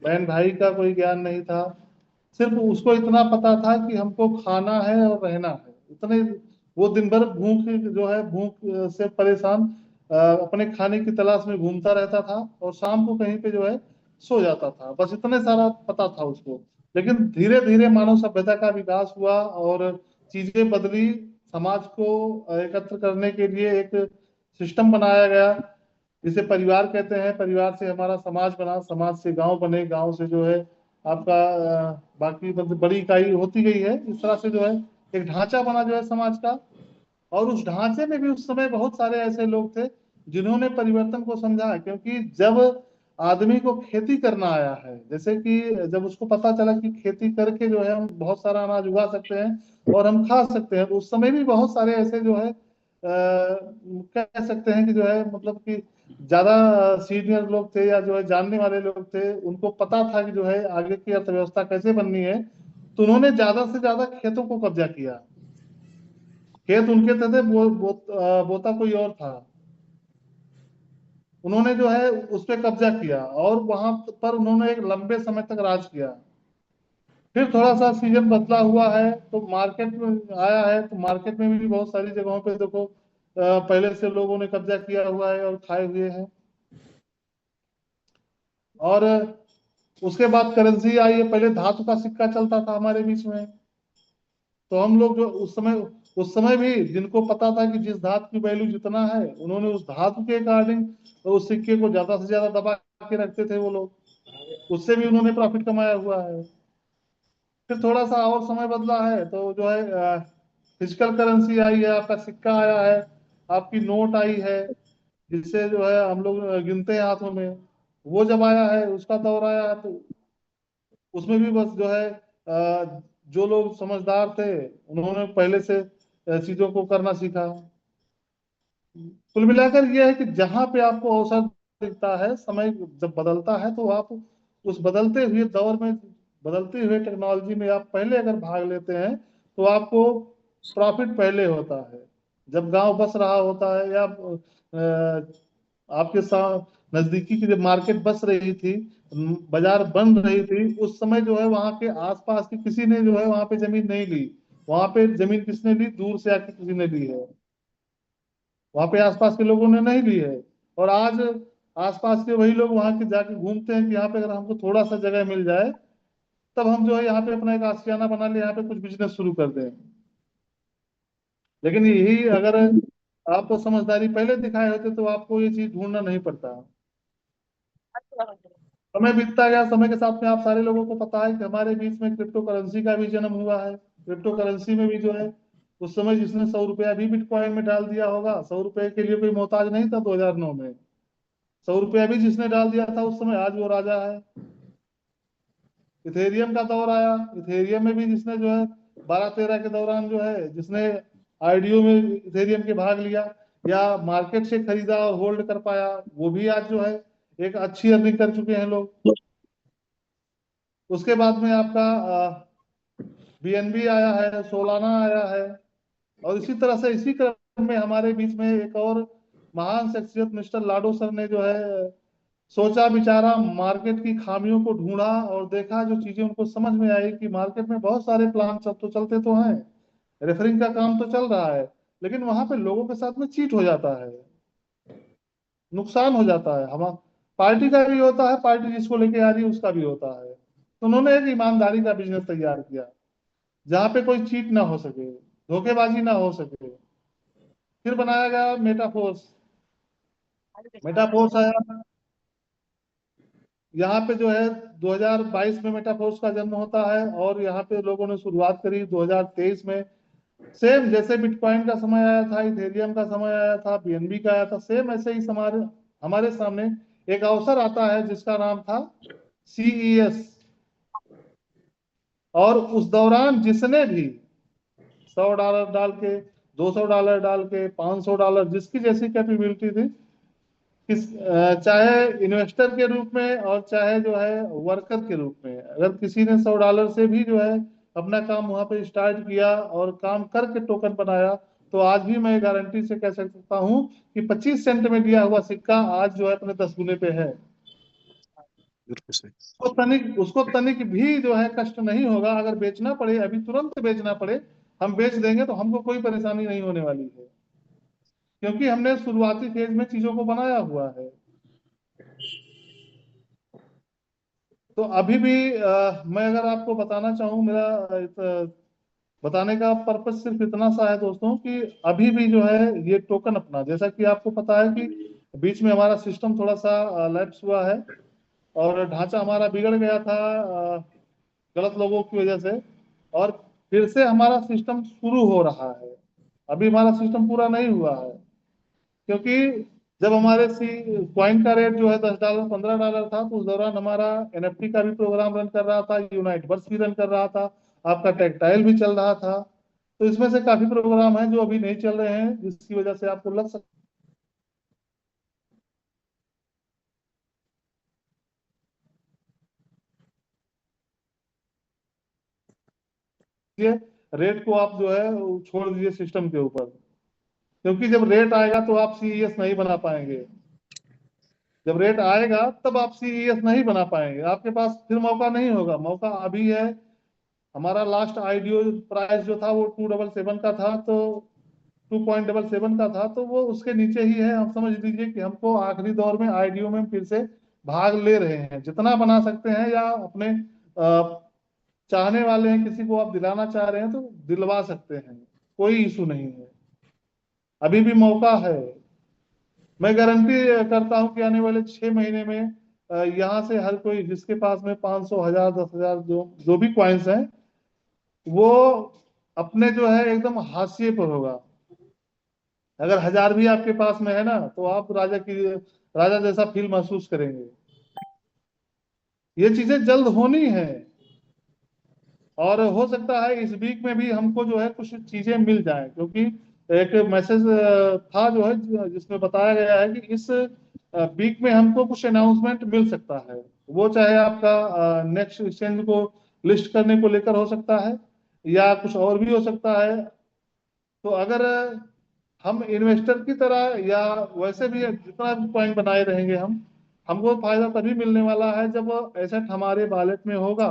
बहन भाई का कोई ज्ञान नहीं था। सिर्फ उसको इतना पता था कि हमको खाना है और रहना है, इतने। वो दिन भर भूख जो है, भूख से परेशान अपने खाने की तलाश में घूमता रहता था और शाम को कहीं पे जो है सो जाता था, बस इतने सारा पता था उसको। लेकिन धीरे धीरे मानव सभ्यता का विकास हुआ और चीजें बदली। समाज को एकत्र करने के लिए एक सिस्टम बनाया गया जिसे परिवार कहते हैं। परिवार से हमारा समाज बना, समाज से गांव बने, गांव से जो है आपका बाकी मतलब बड़ी इकाई होती गई है। इस तरह से जो है एक ढांचा बना जो है समाज का। और उस ढांचे में भी उस समय बहुत सारे ऐसे लोग थे जिन्होंने परिवर्तन को समझा, क्योंकि जब आदमी को खेती करना आया है, जैसे कि जब उसको पता चला कि खेती करके जो है हम बहुत सारा अनाज उगा सकते हैं और हम खा सकते हैं, तो उस समय भी बहुत सारे ऐसे जो है कह सकते हैं कि जो है मतलब कि ज्यादा सीनियर लोग थे या जो है जानने वाले लोग थे, उनको पता था कि जो है आगे की अर्थव्यवस्था कैसे बननी है, तो उन्होंने ज्यादा से ज्यादा खेतों को कब्जा किया। खेत उनके थे, बोता कोई और था। उन्होंने जो है उस पर कब्जा किया और वहां पर उन्होंने एक लंबे समय तक राज किया। फिर थोड़ा सा सीजन बदला हुआ है तो मार्केट में आया है, तो मार्केट में भी बहुत सारी जगहों पे देखो पहले से लोगों ने कब्जा किया हुआ है और खाए हुए हैं। और उसके बाद करेंसी आई है। पहले धातु का सिक्का चलता था हमारे बीच में, तो हम लोग जो उस समय भी जिनको पता था कि जिस धातु की वैल्यू जितना है, उन्होंने उस धातु के अकॉर्डिंग तो उस सिक्के को ज्यादा से ज्यादा दबा के रखते थे वो लोग, उससे भी उन्होंने प्रॉफिट कमाया हुआ है। फिर थोड़ा सा और समय बदला है तो जो है फिजिकल करेंसी आई है, आपका सिक्का आया है, आपकी नोट आई है, जिससे जो है हम लोग गिनते हैं हाथों में। वो जब आया है, उसका दौर आया है, तो उसमें भी बस जो है जो लोग समझदार थे उन्होंने पहले से चीजों को करना सीखा। कुल मिलाकर यह है कि जहां पे आपको अवसर दिखता है, समय जब बदलता है, तो आप उस बदलते हुए दौर में, बदलते हुए टेक्नोलॉजी में आप पहले अगर भाग लेते हैं तो आपको प्रॉफिट पहले होता है। जब गांव बस रहा होता है या आपके साथ नजदीकी की जब मार्केट बस रही थी, बाजार बन रही थी, उस समय जो है वहां के आसपास की किसी ने जो है वहां पे जमीन नहीं ली, वहां पे जमीन किसने ली? दूर से आके किसी ने ली है, वहां पे आसपास के लोगों ने नहीं ली है। और आज आसपास के वही लोग वहां के जाके घूमते हैं कि यहाँ पे अगर हमको थोड़ा सा जगह मिल जाए, तब हम जो है यहाँ पे अपना एक आशियाना बना ले, यहाँ पे कुछ बिजनेस शुरू कर दें। लेकिन यही अगर आपको समझदारी पहले दिखाए होते तो आपको ये चीज ढूंढना नहीं पड़ता। समय बीतता गया, समय के साथ में आप सारे लोगों को पता है कि हमारे बीच में क्रिप्टो करेंसी का भी जन्म हुआ है। क्रिप्टो करेंसी में भी जो है, उस समय जिसने 100 रुपया भी बिटकॉइन में डाल दिया होगा, 100 रुपए के लिए कोई मोहताज नहीं था 2009 में। 100 रुपया भी जिसने डाल दिया था उस समय, आज वो राजा है। इथेरियम का दौर आया, इथेरियम में भी जिसने जो है 12-13 के दौरान जो है जिसने आईडीओ में इथेरियम के भाग लिया या मार्केट से खरीदा और होल्ड कर पाया, वो भी आज जो है एक अच्छी अर्निंग कर चुके हैं लोग। उसके बाद में आपका बीएनबी आया है, सोलाना आया है। और इसी तरह से इसी क्रम में हमारे बीच में एक और महान शख्सियत मिस्टर लाडो सर ने जो है सोचा विचारा, मार्केट की खामियों को ढूंढा और देखा, जो चीजें उनको समझ में आई कि मार्केट में बहुत सारे प्लान सब तो चलते तो हैं, रेफरिंग का काम तो चल रहा है, लेकिन वहां पे लोगों के साथ में चीट हो जाता है, नुकसान हो जाता है। हम पार्टी का भी होता है, पार्टी जिसको लेके आ रही है उसका भी होता है। तो उन्होंने एक ईमानदारी का बिजनेस तैयार किया जहाँ पे कोई चीट ना हो सके, धोखेबाजी ना हो सके। फिर बनाया गया मेटाफोर्स। मेटाफोर्स आया, यहाँ पे जो है 2022 में मेटाफोर्स का जन्म होता है और यहाँ पे लोगों ने शुरुआत करी 2023 में। सेम जैसे बिटकॉइन का समय आया था, इथेरियम का समय आया था, बीएनबी का आया था, सेम ऐसे ही हमारे हमारे सामने एक अवसर आता है जिसका नाम था सीईएस। और उस दौरान जिसने भी $100 डाल के, $200 डाल के, $500, जिसकी जैसी कैपेबिलिटी थी, चाहे इन्वेस्टर के रूप में और चाहे जो है वर्कर के रूप में, अगर किसी ने $100 से भी जो है अपना काम वहां पे स्टार्ट किया और काम करके टोकन बनाया, तो आज भी मैं गारंटी से कह सकता हूं कि 25 सेंट में दिया हुआ सिक्का आज जो है अपने 10 गुने पे है। उसको तनिक भी जो है कष्ट नहीं होगा, अगर बेचना पड़े, अभी तुरंत बेचना पड़े, हम बेच देंगे, तो हमको कोई परेशानी नहीं होने वाली है, क्योंकि हमने शुरुआती फेज में चीजों को बनाया हुआ है। तो अभी भी मैं अगर आपको बताना चाहूँ, मेरा बताने का पर्पस सिर्फ इतना सा है दोस्तों कि अभी भी जो है ये टोकन अपना, जैसा कि आपको पता है कि बीच में हमारा सिस्टम थोड़ा सा लैप्स हुआ है और ढांचा हमारा बिगड़ गया था गलत लोगों की वजह से, और फिर से हमारा सिस्टम शुरू हो रहा है। अभी हमारा सिस्टम पूरा नहीं हुआ है, क्योंकि जब हमारे सी कॉइन का रेट जो है $10 $15 था, तो उस दौरान हमारा एनएफटी का भी प्रोग्राम रन कर रहा था, यूनाइट वर्स भी रन कर रहा था, आपका टेक्टाइल भी चल रहा था। तो इसमें से काफी प्रोग्राम हैं जो अभी नहीं चल रहे हैं, जिसकी वजह से आपको लग सकता है रेट को आप जो है वो छोड़ दीजिए सिस्टम के ऊपर, क्योंकि जब रेट आएगा तो आप सीईएस नहीं बना पाएंगे। जब रेट आएगा तब आप सीईएस नहीं बना पाएंगे, आपके पास फिर मौका नहीं होगा। मौका अभी है। हमारा लास्ट आईडीओ प्राइस जो था वो 277 का था, तो 2.77 का था, तो वो उसके नीचे ही है। हम समझ लीजिए कि हमको आखिरी दौर में आईडीओ में फिर से भाग ले रहे हैं, जितना बना सकते हैं, या अपने चाहने वाले हैं, किसी को आप दिलाना चाह रहे हैं तो दिलवा सकते हैं, कोई इशू नहीं है, अभी भी मौका है। मैं गारंटी करता हूं कि आने वाले 6 महीने में यहाँ से हर कोई जिसके पास में 500, 1000, 10,000 जो जो भी क्वाइंस हैं, वो अपने जो है एकदम हाशिए पर होगा। अगर 1000 भी आपके पास में है ना, तो आप राजा जैसा फील महसूस करेंगे। ये चीजें जल्द होनी है, और हो सकता है इस वीक में भी हमको जो है कुछ चीजें मिल जाएं, क्योंकि एक मैसेज था जो है जिसमें बताया गया है कि इस वीक में हमको कुछ अनाउंसमेंट मिल सकता है। वो चाहे आपका नेक्स्ट एक्सचेंज को लिस्ट करने को लेकर हो सकता है, या कुछ और भी हो सकता है। तो अगर हम इन्वेस्टर की तरह या वैसे भी जितना भी पॉइंट बनाए रहेंगे, हमको फायदा तभी मिलने वाला है जब एसेट हमारे वॉलेट में होगा।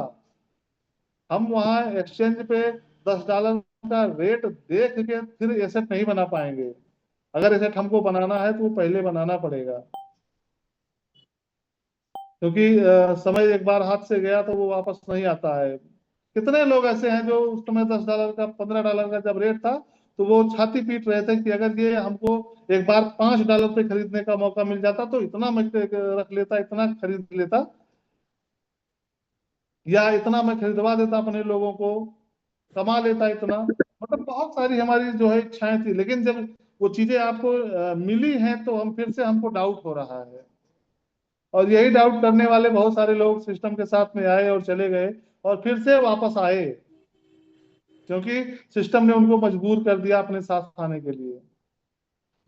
हम वहाँ एक्सचेंज पे $10 का रेट देख के फिर एसेट नहीं बना पाएंगे। अगर एसेट हमको बनाना है तो वो पहले बनाना पड़ेगा, क्योंकि समय एक बार हाथ से गया तो वो वापस नहीं आता है। कितने लोग ऐसे हैं जो उस समय $10 का $15 का जब रेट था तो वो छाती पीट रहे थे कि अगर ये हमको एक बार $5 पे खरीदने का मौका मिल जाता तो इतना मैं रख लेता, इतना खरीद लेता, या इतना मैं खरीदवा देता अपने लोगों को, कमा लेता इतना। मतलब बहुत सारी हमारी जो है इच्छाएं थी, लेकिन जब वो चीजें आपको मिली हैं तो हम फिर से हमको डाउट हो रहा है। और यही डाउट करने वाले बहुत सारे लोग सिस्टम के साथ में आए और चले गए और फिर से वापस आए, क्योंकि सिस्टम ने उनको मजबूर कर दिया अपने साथ आने के लिए।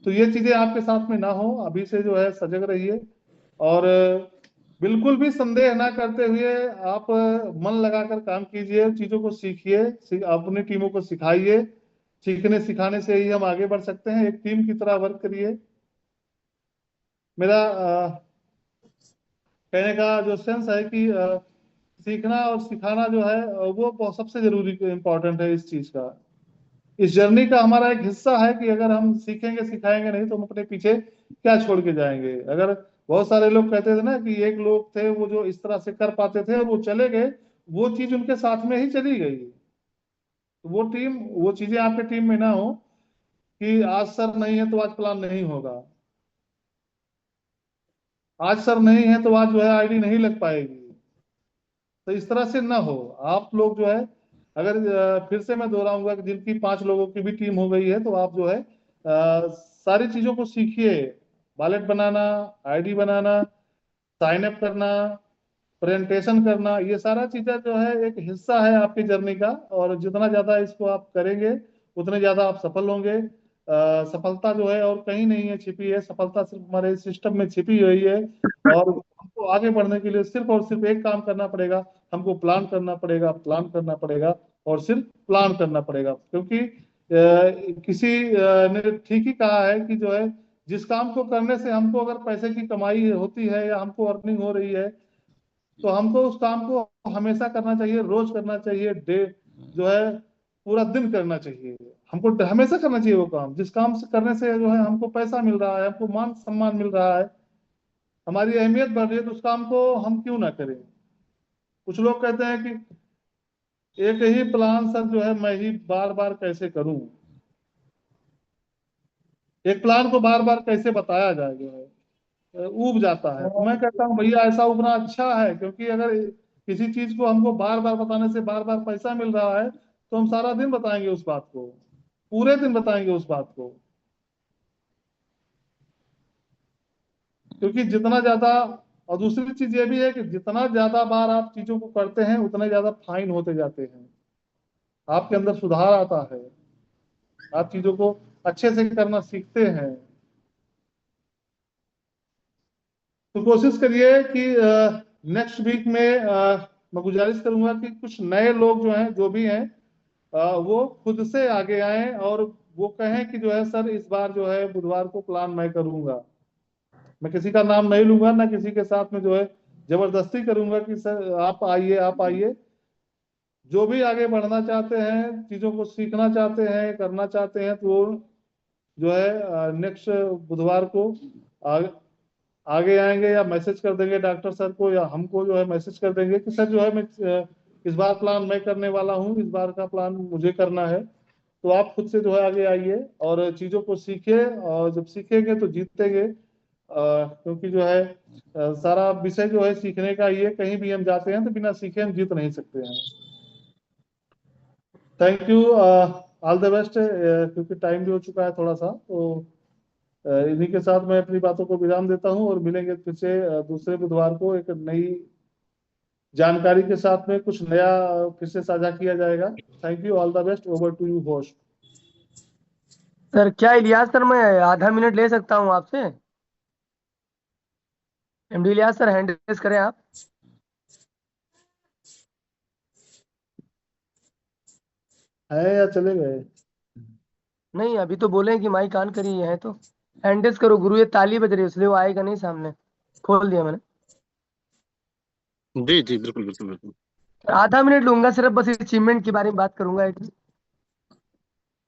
तो ये चीजें आपके साथ में ना हो, अभी से जो है सजग रहिए और बिल्कुल भी संदेह ना करते हुए आप मन लगाकर काम कीजिए, चीजों को सीखिए, अपनी टीमों को सिखाइए। सीखने सिखाने से ही हम आगे बढ़ सकते हैं। एक टीम की तरह वर्क करिए। मेरा कहने का जो सेंस है कि सीखना और सिखाना जो है वो सबसे जरूरी इंपॉर्टेंट है इस चीज का। इस जर्नी का हमारा एक हिस्सा है कि अगर हम सीखेंगे सिखाएंगे नहीं तो हम अपने पीछे क्या छोड़ के जाएंगे। अगर बहुत सारे लोग कहते थे ना कि एक लोग थे वो जो इस तरह से कर पाते थे और वो चले गए, वो चीज उनके साथ में ही चली गई। तो वो टीम, वो चीजें आपके टीम में ना हो कि आज सर नहीं है तो आज प्लान नहीं होगा, आज सर नहीं है तो आज जो है आईडी नहीं लग पाएगी। तो इस तरह से ना हो। आप लोग जो है, अगर फिर से मैं दोहराऊंगा कि जिनकी 5 लोगों की भी टीम हो गई है तो आप जो है सारी चीजों को सीखिए। वॉलेट बनाना, आईडी बनाना, साइन अप करना, प्रेजेंटेशन करना, ये सारा चीजें जो है एक हिस्सा है आपकी जर्नी का। और जितना ज्यादा इसको आप करेंगे उतने ज्यादा आप सफल होंगे। सफलता जो है और कहीं नहीं है छिपी है, सफलता सिर्फ हमारे सिस्टम में छिपी हुई है। और हमको आगे बढ़ने के लिए सिर्फ और सिर्फ एक काम करना पड़ेगा, हमको प्लान करना पड़ेगा, प्लान करना पड़ेगा और सिर्फ प्लान करना पड़ेगा। क्योंकि किसी ने ठीक ही कहा है कि जो है जिस काम को करने से हमको अगर पैसे की कमाई होती है या हमको अर्निंग हो रही है तो हमको उस काम को हमेशा करना चाहिए, रोज करना चाहिए, डे जो है पूरा दिन करना चाहिए। हमको हमेशा करना चाहिए वो काम जिस काम से करने से जो है हमको पैसा मिल रहा है, हमको मान सम्मान मिल रहा है, हमारी अहमियत बढ़ रही है, तो उस काम को हम क्यों ना करें। कुछ लोग कहते हैं कि एक ही प्लान सर जो है मैं ही बार बार कैसे करूं, एक प्लान को बार बार कैसे बताया जाए, जो है ऊब जाता है। तो मैं कहता हूँ भैया ऐसा उबना अच्छा है, क्योंकि अगर किसी चीज को हमको बार बार बताने से बार बार पैसा मिल रहा है तो हम सारा दिन बताएंगे उस बात को, पूरे दिन बताएंगे उस बात को। क्योंकि जितना ज्यादा, और दूसरी चीज ये भी है कि जितना ज्यादा बार आप चीजों को करते हैं उतने ज्यादा फाइन होते जाते हैं, आपके अंदर सुधार आता है, आप चीजों को अच्छे से करना सीखते हैं। तो कोशिश करिए कि नेक्स्ट वीक में मैं गुजारिश करूंगा कि कुछ नए लोग जो हैं, जो भी हैं, वो खुद से आगे आए और वो कहें कि जो है सर इस बार जो है बुधवार को प्लान मैं करूंगा। मैं किसी का नाम नहीं लूंगा, ना किसी के साथ में जो है जबरदस्ती करूंगा कि सर आप आइए आप आइए। जो भी आगे बढ़ना चाहते हैं, चीजों को सीखना चाहते हैं, करना चाहते हैं, तो वो जो है नेक्स्ट बुधवार को आगे आगे आएंगे या मैसेज कर देंगे डॉक्टर सर को या हमको, जो है मैसेज कर देंगे कि सर जो है मैं इस बार प्लान मैं करने वाला हूँ, इस बार का प्लान मुझे करना है। तो आप खुद से जो है आगे आइए और चीजों को सीखिए, और जब सीखेंगे तो जीतेंगे। क्योंकि जो है सारा विषय जो है सीखने का, ये कहीं भी हम जाते हैं तो बिना सीखे हम जीत नहीं सकते हैं। Thank you, all the best. क्योंकि टाइम भी हो चुका है थोड़ा सा, तो इन्हीं के साथ मैं अपनी बातों को विराम देता हूं और मिलेंगे फिर से दूसरे बुधवार को एक नई जानकारी के साथ में, कुछ नया फिर से साझा किया जाएगा। Thank you, all the best. Over to you host. Sir क्या इलियास सर मैं आधा मिनट ले सकता हूँ आपसे? MD Ilyas sir hand raise करें आप। है या चले गए? नहीं अभी तो बोले कि माइक ऑन करी है, तो हैंड रेस करो गुरु, ये ताली बज रही है इसलिए वो आएगा नहीं सामने, खोल दिया मैंने। जी जी बिल्कुल बिल्कुल बिल्कुल। आधा मिनट लूंगा सिर्फ, बस अचीवमेंट के बारे में बात करूंगा एक।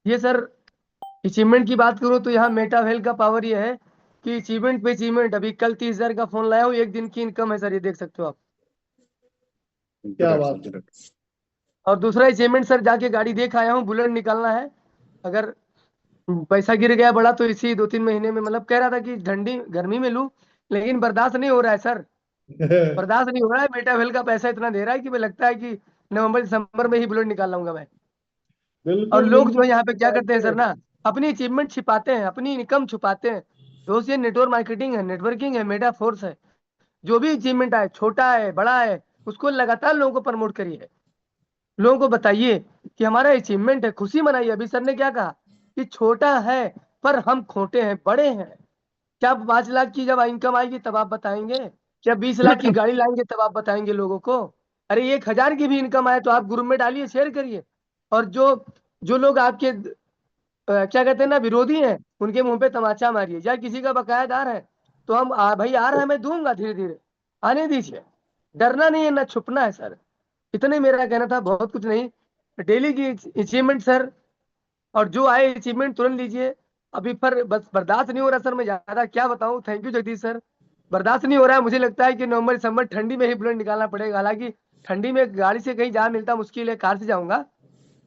ये सर अचीवमेंट की बात करूँ तो यहाँ मेटा वेल का पावर ये है कि अचीवमेंट पे अचीवमेंट। अभी कल 30,000 का फोन लाया हूँ, एक दिन की इनकम है सर, ये देख सकते हो आप। क्या बात है। और दूसरा अचीवमेंट सर, जाके गाड़ी देख आया हूँ, बुलेट निकालना है। अगर पैसा गिर गया बड़ा तो इसी 2-3 महीने में, मतलब कह रहा था कि ठंडी गर्मी में लूँ, लेकिन बर्दाश्त नहीं हो रहा है सर, बर्दाश्त नहीं हो रहा है। मेटा वेल का पैसा इतना दे रहा है कि मुझे लगता है कि नवंबर दिसंबर में ही बुलेट निकाल लाऊंगा मैं। और बिल्कुल लोग जो बिल्कुल है यहाँ पे क्या करते हैं सर चाहिए। ना, अपनी अचीवमेंट छिपाते हैं, अपनी इनकम छुपाते हैं। दोस्त ये नेटवर्क मार्केटिंग है, नेटवर्किंग है, मेटा फोर्स है। जो भी अचीवमेंट आए, छोटा है बड़ा है, उसको लगातार लोगों को प्रमोट करिए। लोगों को बताइए कि हमारा अचीवमेंट है, खुशी मनाइए। अभी सर ने क्या कहा कि छोटा है पर हम खोटे हैं, बड़े हैं। क्या 5 लाख की जब इनकम आएगी तब आप बताएंगे? या 20 लाख की गाड़ी लाएंगे तब आप बताएंगे लोगों को? अरे 1,000 की भी इनकम आए तो आप ग्रुप में डालिए, शेयर करिए। और जो जो लोग आपके क्या कहते हैं ना, विरोधी हैं, उनके मुंह पे तमाचा मारिए। या किसी का बकायादार है तो हम भाई आ रहा है, मैं दूंगा, धीरे धीरे आने दीजिए। डरना नहीं है ना छुपना है सर। इतने मेरा कहना था, बहुत कुछ नहीं। डेली की अचीवमेंट सर, और जो आए अचीवमेंट तुरंत लीजिए। अभी पर बस बर्दाश्त नहीं हो रहा सर, मैं ज्यादा क्या बताऊं। Thank you Jagdish sir. बर्दाश्त नहीं हो रहा है, मुझे लगता है कि नवंबर दिसंबर ठंडी में ही बुलेट निकालना पड़ेगा। हालांकि ठंडी में गाड़ी से कहीं जा मिलता मुश्किल है, कार से जाऊंगा।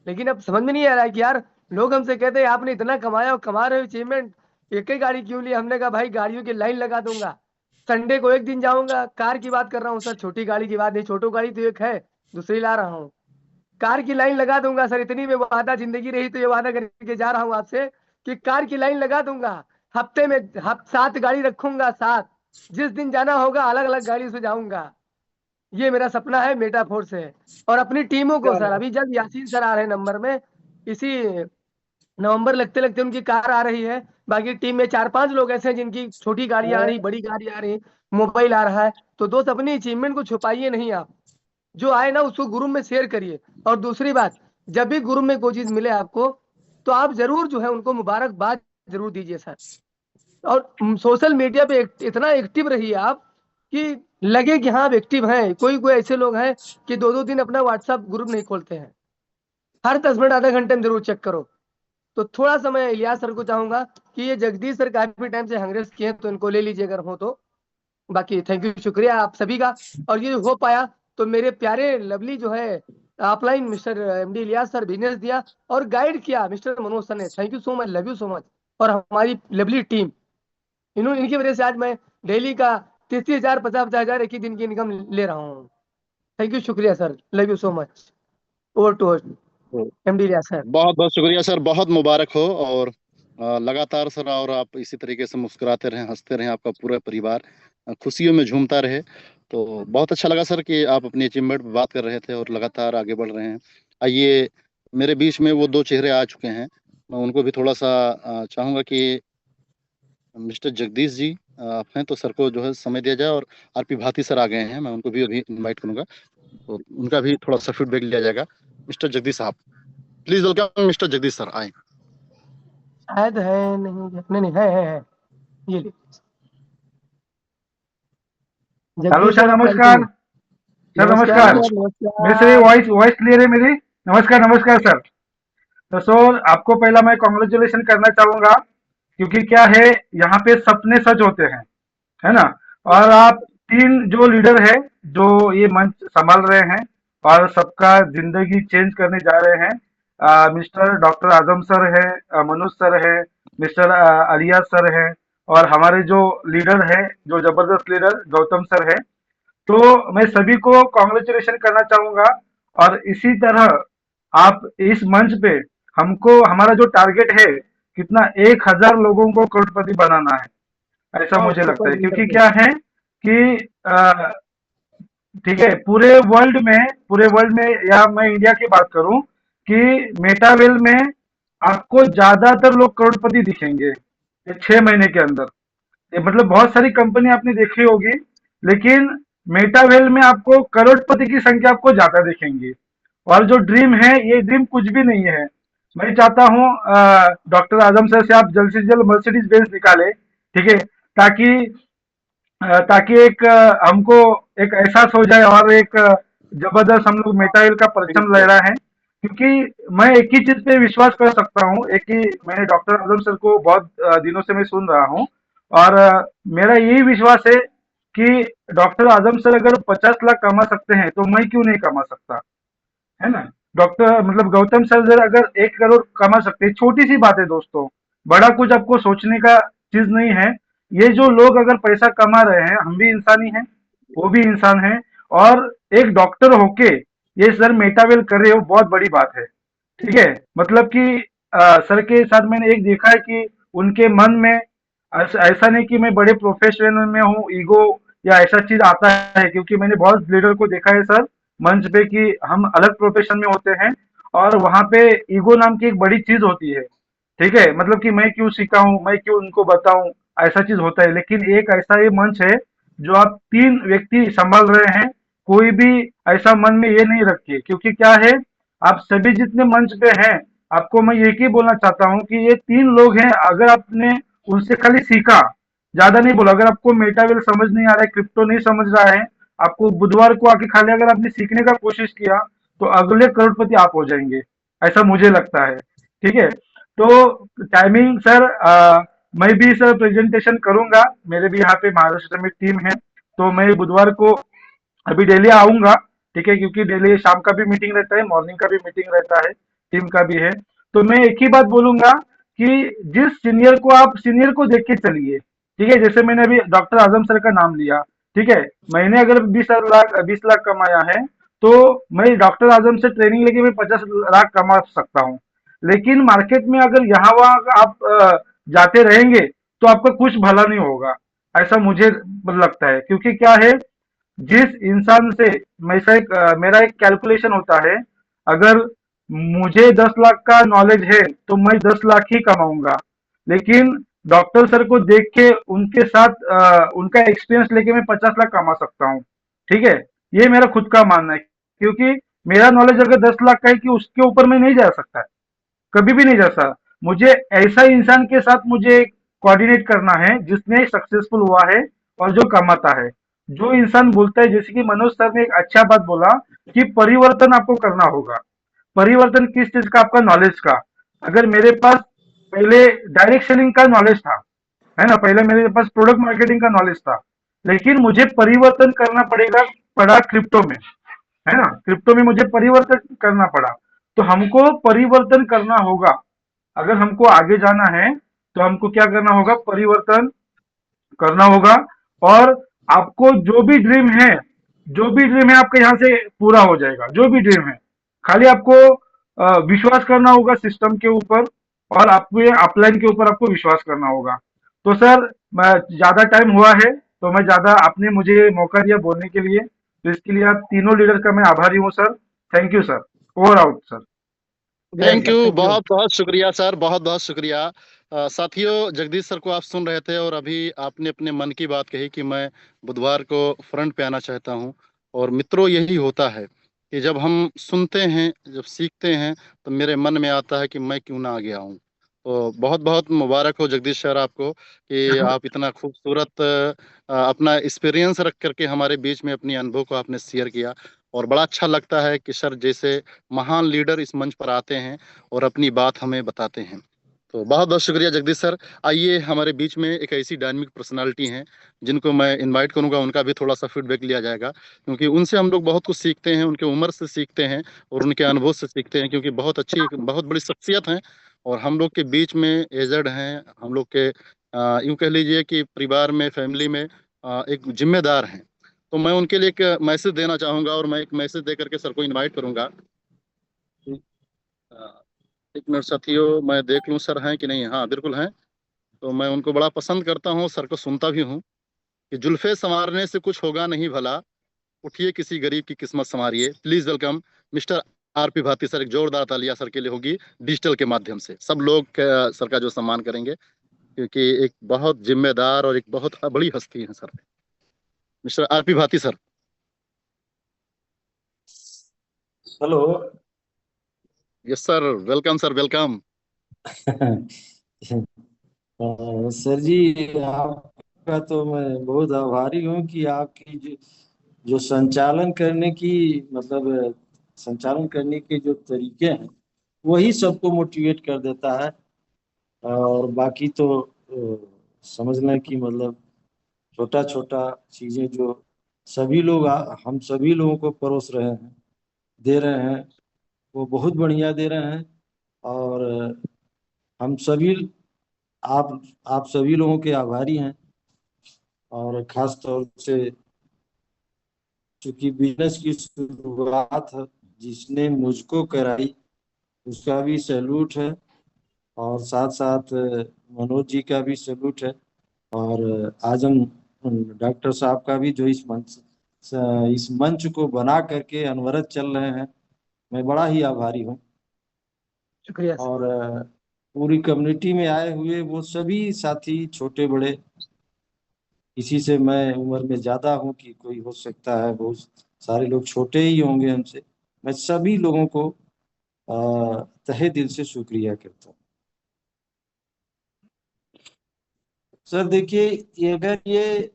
लेकिन अब समझ में नहीं आ रहा है कि यार, लोग हमसे कहते हैं आपने इतना कमाया और कमा रहे हो अचीवमेंट, एक ही गाड़ी क्यों ली? हमने कहा भाई गाड़ियों की लाइन लगा दूंगा, संडे को एक दिन जाऊंगा। कार की बात कर रहा हूँ सर, छोटी गाड़ी की बात नहीं। छोटो गाड़ी तो एक है, दूसरी ला रहा हूँ। कार की लाइन लगा दूंगा सर, इतनी में वादा, जिंदगी रही तो ये वादा करके जा रहा हूँ आपसे कि कार की लाइन लगा दूंगा। हफ्ते में 7 गाड़ी रखूंगा, 7। जिस दिन जाना होगा अलग अलग गाड़ी से जाऊंगा। ये मेरा सपना है, मेटाफोर से है। और अपनी टीमों को क्या सर, बात। अभी जल्द यासीन सर आ रहे हैं नंबर में, इसी नवंबर लगते लगते उनकी कार आ रही है। बाकी टीम में 4-5 लोग ऐसे हैं जिनकी छोटी गाड़ी आ रही, बड़ी गाड़ी आ रही, मोबाइल आ रहा है। तो दोस्त अपनी अचीवमेंट को छुपाइए नहीं आप। जो आए ना उसको ग्रुप में शेयर करिए। और दूसरी बात, जब भी ग्रुप में कोई चीज मिले आपको, तो आप जरूर जो है उनको मुबारकबाद जरूर दीजिए सर। और सोशल मीडिया पे इतना एक्टिव रहिए आप कि लगे कि हाँ आप एक्टिव हैं। कोई कोई ऐसे लोग हैं कि 2-2 दिन अपना व्हाट्सएप ग्रुप नहीं खोलते हैं। हर 10 मिनट आधा घंटे में जरूर चेक करो। तो थोड़ा सा मैं इलियास सर को चाहूंगा कि ये जगदीश सर काफी टाइम से हंगरेज किए हैं, तो इनको ले लीजिए अगर हो तो। बाकी थैंक यू, शुक्रिया आप सभी का। और ये हो पाया तो मेरे प्यारे लवली जो है offline mister MD Ilyas sir, business दिया और गाइड किया मिस्टर मनोज सर ने। Thank you so much, love you so much. और हमारी लवली टीम, इन्होंने, इनकी वजह से आज मैं डेली का 30,000 50,000 एक ही दिन की इनकम ले रहा हूँ। थैंक यू, शुक्रिया sir, love you so much. Over to MD Ilyas sir. बहुत बहुत शुक्रिया सर, बहुत मुबारक हो। और लगातार सर, और आप इसी तरीके से मुस्कुराते रहें, हंसते रहें, आपका पूरा परिवार खुशियों में झूमता रहे। तो बहुत अच्छा लगा सर कि आप अपनी अचीवमेंट पर बात कर रहे थे और लगातार आगे बढ़ रहे हैं। आइए, मेरे बीच में वो दो चेहरे आ चुके हैं, मैं उनको भी थोड़ा सा चाहूंगा कि मिस्टर जगदीश जी आप हैं तो सर को जो है समय दिया जाए। और आरपी भाती सर आ गए हैं, मैं उनको भी अभी इनवाइट करूंगा और उनका भी थोड़ा सा फीडबैक लिया जाएगा। मिस्टर जगदीश साहब, please welcome mister Jagdish sir, आए। शायद है, नहीं नहीं, है। ये ले hello Jagdish sir, sir, thank नमस्कार। यू। सर नमस्कार नमस्कार। सर, मेरे से नमस्कार। वॉइस वॉइस क्लियर है मेरी? नमस्कार नमस्कार सर। तो सर आपको पहला मैं कॉन्ग्रेचुलेशन करना चाहूंगा, क्योंकि क्या है, यहाँ पे सपने सच होते हैं, है ना। और आप 3 जो लीडर है, जो ये मंच संभाल रहे हैं और सबका जिंदगी चेंज करने जा रहे हैं, मिस्टर डॉक्टर आजम सर है, मनोज सर है, मिस्टर अलिया सर है, और हमारे जो लीडर है, जो जबरदस्त लीडर गौतम सर है। तो मैं सभी को कॉन्ग्रेचुलेशन करना चाहूंगा। और इसी तरह आप इस मंच पे हमको, हमारा जो टारगेट है कितना, 1,000 लोगों को करोड़पति बनाना है, ऐसा वाह, मुझे लगता सुपर है। क्योंकि वंडरफुल। क्या है कि ठीक है, पूरे वर्ल्ड में या मैं इंडिया की बात करूं कि मेटावेल में आपको ज्यादातर लोग करोड़पति दिखेंगे ये 6 महीने के अंदर। ये मतलब बहुत सारी कंपनी आपने देखी होगी, लेकिन मेटावेल में आपको करोड़पति की संख्या आपको ज्यादा दिखेंगी। और जो ड्रीम है, ये ड्रीम कुछ भी नहीं है। मैं चाहता हूँ डॉक्टर आजम सर से आप जल्द से जल्द मर्सिडीज बेंज निकाले, ठीक है, ताकि ताकि एक हमको एक एहसास हो जाए, और एक जबरदस्त हम लोग मेटावेल का परचम लहरा है। क्योंकि मैं एक ही चीज पे विश्वास कर सकता हूँ, एक ही, मैंने डॉक्टर आजम सर को बहुत दिनों से मैं सुन रहा हूँ, और मेरा यही विश्वास है कि डॉक्टर आजम सर अगर 50 लाख कमा सकते हैं तो मैं क्यों नहीं कमा सकता, है ना। डॉक्टर मतलब गौतम सर जर अगर 1 करोड़ कमा सकते हैं, छोटी सी बात है दोस्तों, बड़ा कुछ आपको सोचने का चीज नहीं है। ये जो लोग अगर पैसा कमा रहे हैं, हम भी इंसान ही हैं, वो भी इंसान है, और एक डॉक्टर होके ये सर मेटावेल कर रहे हो, बहुत बड़ी बात है। ठीक है, मतलब कि सर के साथ मैंने एक देखा है कि उनके मन में ऐसा नहीं कि मैं बड़े प्रोफेशन में हूँ, ईगो या ऐसा चीज आता है, क्योंकि मैंने बहुत लीडर को देखा है सर मंच पे कि हम अलग प्रोफेशन में होते हैं, और वहां पे ईगो नाम की एक बड़ी चीज होती है। ठीक है, मतलब कि मैं क्यों सीखा हूँ, मैं क्यों उनको बताऊं, ऐसा चीज होता है। लेकिन एक ऐसा ये मंच है जो आप 3 व्यक्ति संभाल रहे हैं, कोई भी ऐसा मन में ये नहीं रखिए, क्योंकि क्या है, आप सभी जितने मंच पे हैं, आपको मैं एक ही बोलना चाहता हूँ कि ये 3 लोग हैं, अगर आपने उनसे खाली सीखा, ज्यादा नहीं बोला, अगर आपको मेटावेल समझ नहीं आ रहा है, क्रिप्टो नहीं समझ रहा है, आपको बुधवार को आके खाली अगर आपने सीखने का कोशिश किया, तो अगले करोड़पति आप हो जाएंगे, ऐसा मुझे लगता है। ठीक है, तो टाइमिंग सर, मैं भी सर प्रेजेंटेशन करूंगा, मेरे भी यहाँ पे महाराष्ट्र में टीम है, तो मैं बुधवार को अभी डेली आऊंगा। ठीक है, क्योंकि डेली शाम का भी मीटिंग रहता है, मॉर्निंग का भी मीटिंग रहता है, टीम का भी है। तो मैं एक ही बात बोलूंगा कि जिस सीनियर को आप सीनियर को देख के चलिए। ठीक है, जैसे मैंने अभी डॉक्टर आजम सर का नाम लिया, ठीक है, मैंने अगर 20 लाख कमाया है, तो मैं डॉक्टर आजम से ट्रेनिंग लेके मैं 50 लाख कमा सकता हूँ। लेकिन मार्केट में अगर यहाँ वहाँ आप जाते रहेंगे, तो आपका कुछ भला नहीं होगा, ऐसा मुझे लगता है। क्योंकि क्या है, जिस इंसान से मेरा एक कैलकुलेशन होता है, अगर मुझे 10 लाख का नॉलेज है तो मैं 10 लाख ही कमाऊंगा। लेकिन डॉक्टर सर को देख के उनके साथ उनका एक्सपीरियंस लेके मैं 50 लाख कमा सकता हूँ। ठीक है, ये मेरा खुद का मानना है, क्योंकि मेरा नॉलेज अगर 10 लाख का है कि उसके ऊपर मैं नहीं जा सकता, कभी भी नहीं जा सकता। मुझे ऐसा इंसान के साथ मुझे कोऑर्डिनेट करना है जिसने सक्सेसफुल हुआ है और जो कमाता है। जो इंसान बोलता है, जैसे कि मनोज सर ने एक अच्छा बात बोला कि परिवर्तन आपको करना होगा। परिवर्तन किस चीज का? आपका नॉलेज का। अगर मेरे पास पहले डायरेक्ट सेलिंग का नॉलेज था, है ना, पहले मेरे पास प्रोडक्ट मार्केटिंग का नॉलेज था, लेकिन मुझे परिवर्तन करना पड़ा क्रिप्टो में, है ना, क्रिप्टो में मुझे परिवर्तन करना पड़ा। तो हमको परिवर्तन करना होगा, अगर हमको आगे जाना है तो हमको क्या करना होगा? परिवर्तन करना होगा। और आपको जो भी ड्रीम है, जो भी ड्रीम है आपका यहाँ से पूरा हो जाएगा, जो भी ड्रीम है। खाली आपको विश्वास करना होगा सिस्टम के ऊपर, और आपको ये अपलाइन के ऊपर आपको विश्वास करना होगा। तो सर, मैं ज्यादा टाइम हुआ है, तो मैं ज्यादा, आपने मुझे मौका दिया बोलने के लिए, तो इसके लिए आप तीनों लीडर का मैं आभारी हूँ sir. Thank you sir. Over out sir. Thank sir, you, thank you. बहुत बहुत शुक्रिया सर, बहुत बहुत शुक्रिया। साथियों, जगदीश सर को आप सुन रहे थे और अभी आपने अपने मन की बात कही कि मैं बुधवार को फ्रंट पे आना चाहता हूं। और मित्रों, यही होता है कि जब हम सुनते हैं, जब सीखते हैं, तो मेरे मन में आता है कि मैं क्यों ना आगे आऊं। तो बहुत बहुत मुबारक हो जगदीश सर आपको कि आप इतना खूबसूरत अपना एक्सपीरियंस रख करके हमारे बीच में अपनी अनुभव को आपने शेयर किया। और बड़ा अच्छा लगता है कि सर जैसे महान लीडर इस मंच पर आते हैं और अपनी बात हमें बताते हैं। तो बहुत बहुत शुक्रिया जगदीश सर। आइए, हमारे बीच में एक ऐसी डायनामिक पर्सनालिटी हैं जिनको मैं इनवाइट करूंगा, उनका भी थोड़ा सा फीडबैक लिया जाएगा, क्योंकि उनसे हम लोग बहुत कुछ सीखते हैं, उनके उम्र से सीखते हैं और उनके अनुभव से सीखते हैं, क्योंकि बहुत अच्छी, बहुत बड़ी शख्सियत हैं और हम लोग के बीच में एजड हैं, हम लोग के यूं कह लीजिए कि परिवार में, फैमिली में एक जिम्मेदार हैं। तो मैं उनके लिए एक मैसेज देना चाहूंगा और मैं एक मैसेज दे करके सर को इनवाइट करूंगा। अ, एक मिनट साथियों, मैं देख लूं सर हैं कि नहीं। हाँ, बिल्कुल हैं। तो मैं उनको बड़ा पसंद करता हूँ, सर को सुनता भी हूँ कि जुल्फे संवारने से कुछ होगा नहीं भला, उठिए किसी गरीब की किस्मत संवारिए। Please welcome mister RP Bhati sir. एक जोरदार तालियां सर के लिए होगी डिजिटल के माध्यम से। सब लोग सर का जो सम्मान करेंगे, क्योंकि एक बहुत जिम्मेदार और एक बहुत बड़ी हस्ती है sir, mister RP Bhati sir. Hello. Yes sir, welcome sir, welcome. Sir जी, आपका तो मैं बहुत आभारी हूँ कि आपकी जो संचालन करने की मतलब संचालन करने के जो तरीके हैं वही सबको मोटिवेट कर देता है। और बाकी तो समझना कि मतलब छोटा छोटा चीजें जो सभी लोग हम सभी लोगों को परोस रहे हैं, दे रहे हैं, वो बहुत बढ़िया दे रहे हैं। और हम सभी आप सभी लोगों के आभारी हैं। और खास तौर से चूंकि बिजनेस की शुरुआत जिसने मुझको कराई उसका भी सैल्यूट है, और साथ साथ मनोज जी का भी सैल्यूट है, और आजम डॉक्टर साहब का भी, जो इस मंच को बना करके अनवरत चल रहे हैं। मैं बड़ा ही आभारी हूँ। शुक्रिया सर। और पूरी कम्युनिटी में आए हुए वो सभी साथी, छोटे बड़े, किसी से मैं उम्र में ज्यादा हूँ कि कोई हो सकता है बहुत सारे लोग छोटे ही होंगे हमसे, मैं सभी लोगों को तहे दिल से शुक्रिया करता हूँ। सर देखिए, अगर ये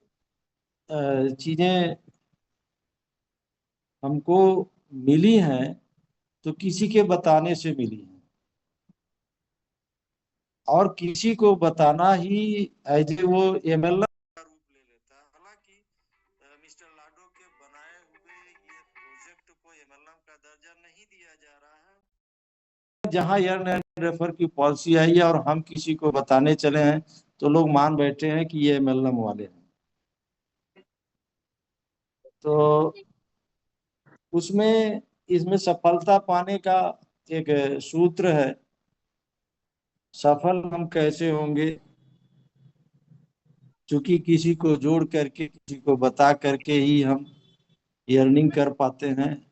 चीजें हमको मिली हैं तो किसी के बताने से मिली हैं, और किसी को बताना ही एज ए वो एमएलए का रूप ले लेता है। हालांकि मिस्टर लाडो के बनाए हुए ये प्रोजेक्ट को एमएलए का दर्जा नहीं दिया जा रहा है। जहां अर्न एंड रेफर की पॉलिसी आई है और हम किसी को बताने चले हैं तो लोग मान बैठे हैं कि ये एमएलए वाले हैं। तो उसमें इसमें सफलता पाने का एक सूत्र है। सफल हम कैसे होंगे? क्योंकि किसी को जोड़ करके, किसी को बता करके ही हम अर्निंग कर पाते हैं।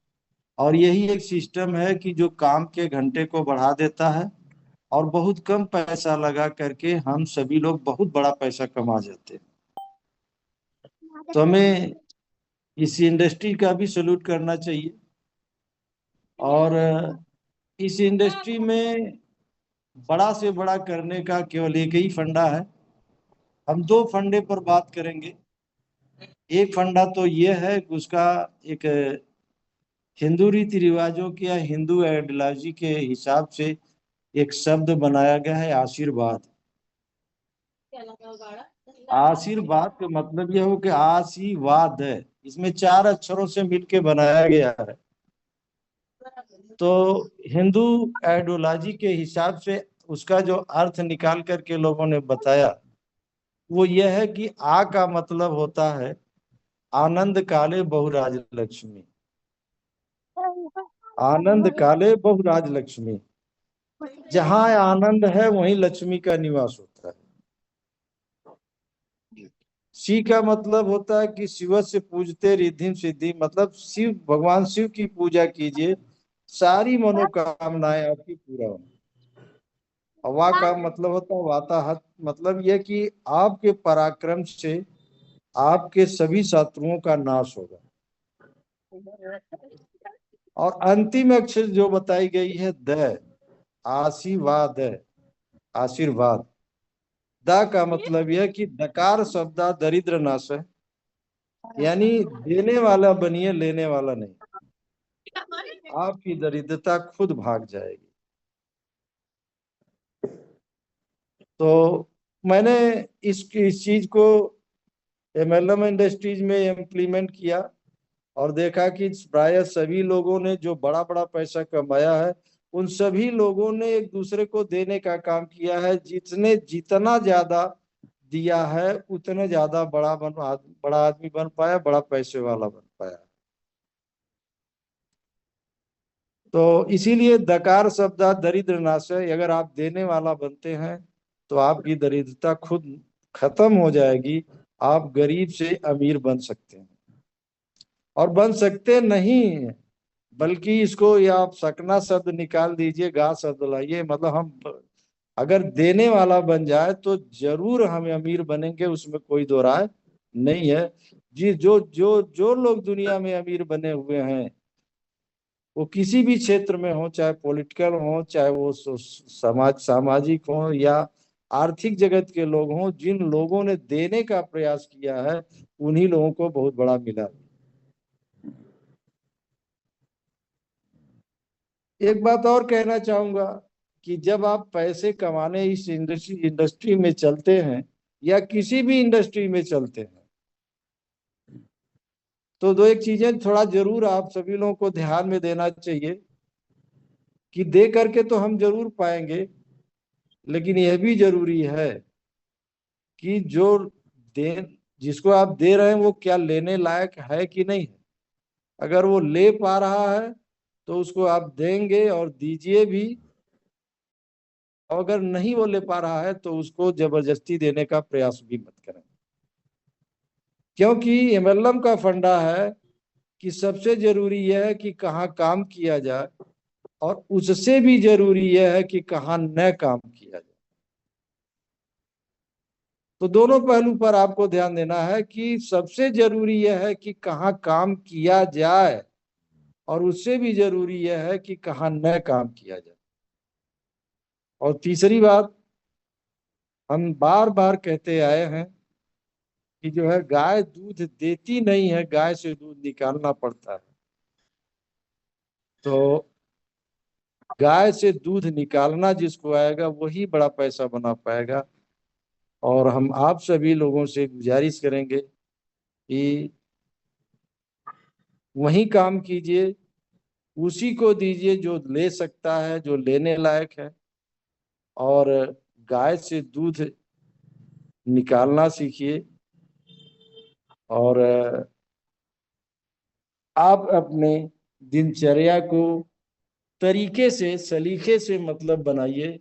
और यही एक सिस्टम है कि जो काम के घंटे को बढ़ा देता है, और बहुत कम पैसा लगा करके हम सभी लोग बहुत बड़ा पैसा कमा जाते हैं। तो हमें इस इंडस्ट्री का भी सल्यूट करना चाहिए। और इस इंडस्ट्री में बड़ा से बड़ा करने का केवल एक ही फंडा है। हम दो फंडे पर बात करेंगे। एक फंडा तो ये है कि उसका एक हिंदू रीति रिवाजों के या हिंदू आइडियोलॉजी के हिसाब से एक शब्द बनाया गया है, आशीर्वाद। आशीर्वाद का मतलब यह हो कि आशीर्वाद है, इसमें 4 अक्षरों से मिलके बनाया गया है। तो हिंदू आइडियोलॉजी के हिसाब से उसका जो अर्थ निकाल करके लोगों ने बताया वो यह है कि आ का मतलब होता है आनंद काले बहुराज लक्ष्मी। आनंद काले बहुराज लक्ष्मी, जहां आनंद है वहीं लक्ष्मी का निवास होता है। सी का मतलब होता है कि शिव से पूजते रिद्धि सिद्धि, मतलब शिव, भगवान शिव की पूजा कीजिए, सारी मनोकामनाएं आपकी पूरा होंगी। वा का मतलब होता है वाताहत, मतलब यह कि आपके पराक्रम से आपके सभी शत्रुओं का नाश होगा। और अंतिम अक्षर जो बताई गई है द, आशीर्वाद, आशीर्वाद। द का मतलब यह कि दकार शब्द दरिद्र नाश है, यानी देने वाला बनिए, लेने वाला नहीं। आपकी दरिद्रता खुद भाग जाएगी। तो मैंने इस चीज को एमएलएम इंडस्ट्रीज में इम्प्लीमेंट किया और देखा कि प्राय सभी लोगों ने जो बड़ा बड़ा पैसा कमाया है उन सभी लोगों ने एक दूसरे को देने का काम किया है। जितना ज्यादा दिया है उतने ज्यादा बड़ा आदमी बन पाया, बड़ा पैसे वाला बन पाया। तो इसीलिए दकार शब्द दरिद्र नाश है। अगर आप देने वाला बनते हैं तो आपकी दरिद्रता खुद खत्म हो जाएगी, आप गरीब से अमीर बन सकते हैं। और बन सकते नहीं, बल्कि इसको या आप सकना शब्द निकाल दीजिए, गा शब्द लाइए, मतलब हम अगर देने वाला बन जाए तो जरूर हम अमीर बनेंगे, उसमें कोई दो राय नहीं है। जी, जो जो जो लोग दुनिया में अमीर बने हुए हैं वो किसी भी क्षेत्र में हो, चाहे पॉलिटिकल हो, चाहे वो सामाजिक हो या आर्थिक जगत के लोग हों, जिन लोगों ने देने का प्रयास किया है उन्हीं लोगों को बहुत बड़ा मिला। एक बात और कहना चाहूंगा कि जब आप पैसे कमाने इस इंडस्ट्री में चलते हैं या किसी भी इंडस्ट्री में चलते हैं, तो दो एक चीजें थोड़ा जरूर आप सभी लोगों को ध्यान में देना चाहिए कि दे करके तो हम जरूर पाएंगे, लेकिन यह भी जरूरी है कि जो दे जिसको आप दे रहे हैं वो क्या लेने लायक है कि नहीं है। अगर वो ले पा रहा है तो उसको आप देंगे और दीजिए भी, और अगर नहीं वो ले पा रहा है तो उसको जबरदस्ती देने का प्रयास भी मत करें, क्योंकि एमएलएम का फंडा है कि सबसे जरूरी यह है कि कहाँ काम किया जाए, और उससे भी जरूरी यह है कि कहाँ न काम किया जाए। तो दोनों पहलू पर आपको ध्यान देना है कि सबसे जरूरी यह है कि कहाँ काम किया जाए, और उससे भी जरूरी यह है कि कहाँ न काम किया जाए। और तीसरी बात, हम बार बार कहते आए हैं कि जो है गाय दूध देती नहीं है, गाय से दूध निकालना पड़ता है। तो गाय से दूध निकालना जिसको आएगा वही बड़ा पैसा बना पाएगा। और हम आप सभी लोगों से गुजारिश करेंगे कि वही काम कीजिए, उसी को दीजिए जो ले सकता है, जो लेने लायक है, और गाय से दूध निकालना सीखिए। और आप अपने दिनचर्या को तरीके से, सलीके से मतलब बनाइए,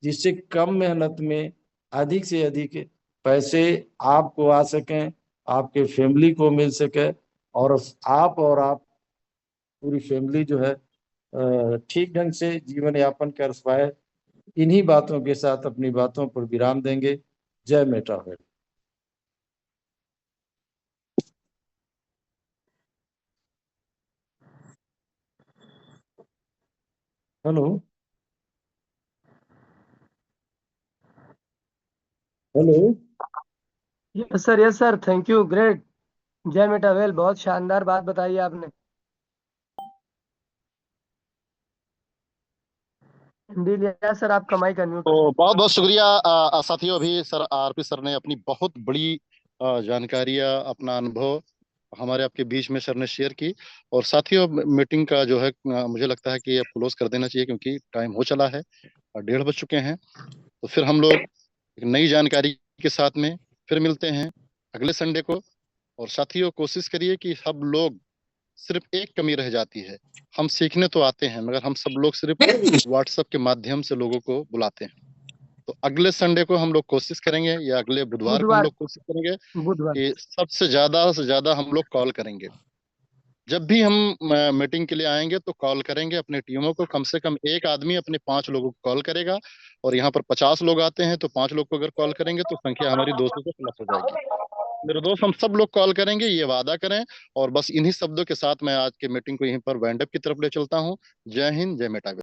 जिससे कम मेहनत में अधिक से अधिक पैसे आपको आ सकें, आपके फैमिली को मिल सके, और आप पूरी फैमिली जो है ठीक ढंग से जीवन यापन कर पाए। इन्हीं बातों के साथ अपनी बातों पर विराम देंगे। जय मेटावेल। Hello hello. Yes sir, thank you, great. जय मेटावेल, बहुत शानदार बात बताई आपने। इंडिया लिया सर, आपका माइक अनम्यूट तो है। बहुत बहुत शुक्रिया साथियों। अभी सर आरपी सर ने अपनी बहुत बड़ी जानकारियां, अपना अनुभव हमारे आपके बीच में सर ने शेयर की। और साथियों, मीटिंग का जो है मुझे लगता है कि अब क्लोज कर देना चाहिए, क्योंकि टाइम हो चला है और 1:30 बज चुके हैं। तो फिर हम लोग एक नई जानकारी के साथ में फिर मिलते हैं अगले संडे को। और साथियों, कोशिश करिए कि सब लोग, सिर्फ एक कमी रह जाती है, हम सीखने तो आते हैं मगर हम सब लोग सिर्फ व्हाट्सएप के माध्यम से लोगों को बुलाते हैं। तो अगले संडे को हम लोग कोशिश करेंगे, या अगले बुधवार को हम बुधवार, लोग कोशिश करेंगे बुधवार। कि सबसे ज्यादा से ज्यादा हम लोग कॉल करेंगे। जब भी हम मीटिंग के लिए आएंगे तो कॉल करेंगे अपने टीमों को। कम से कम एक आदमी अपने 5 लोगों को कॉल करेगा। और यहाँ पर 50 लोग आते हैं, तो 5 लोग को अगर कॉल करेंगे तो संख्या हमारी 200 से प्लस हो जाएगी। मेरे दोस्त, हम सब लोग कॉल करेंगे, ये वादा करें। और बस इन्हीं शब्दों के साथ मैं आज के मीटिंग को यहीं पर वाइंड अप की तरफ ले चलता हूँ। जय हिंद, जय मेटावेल।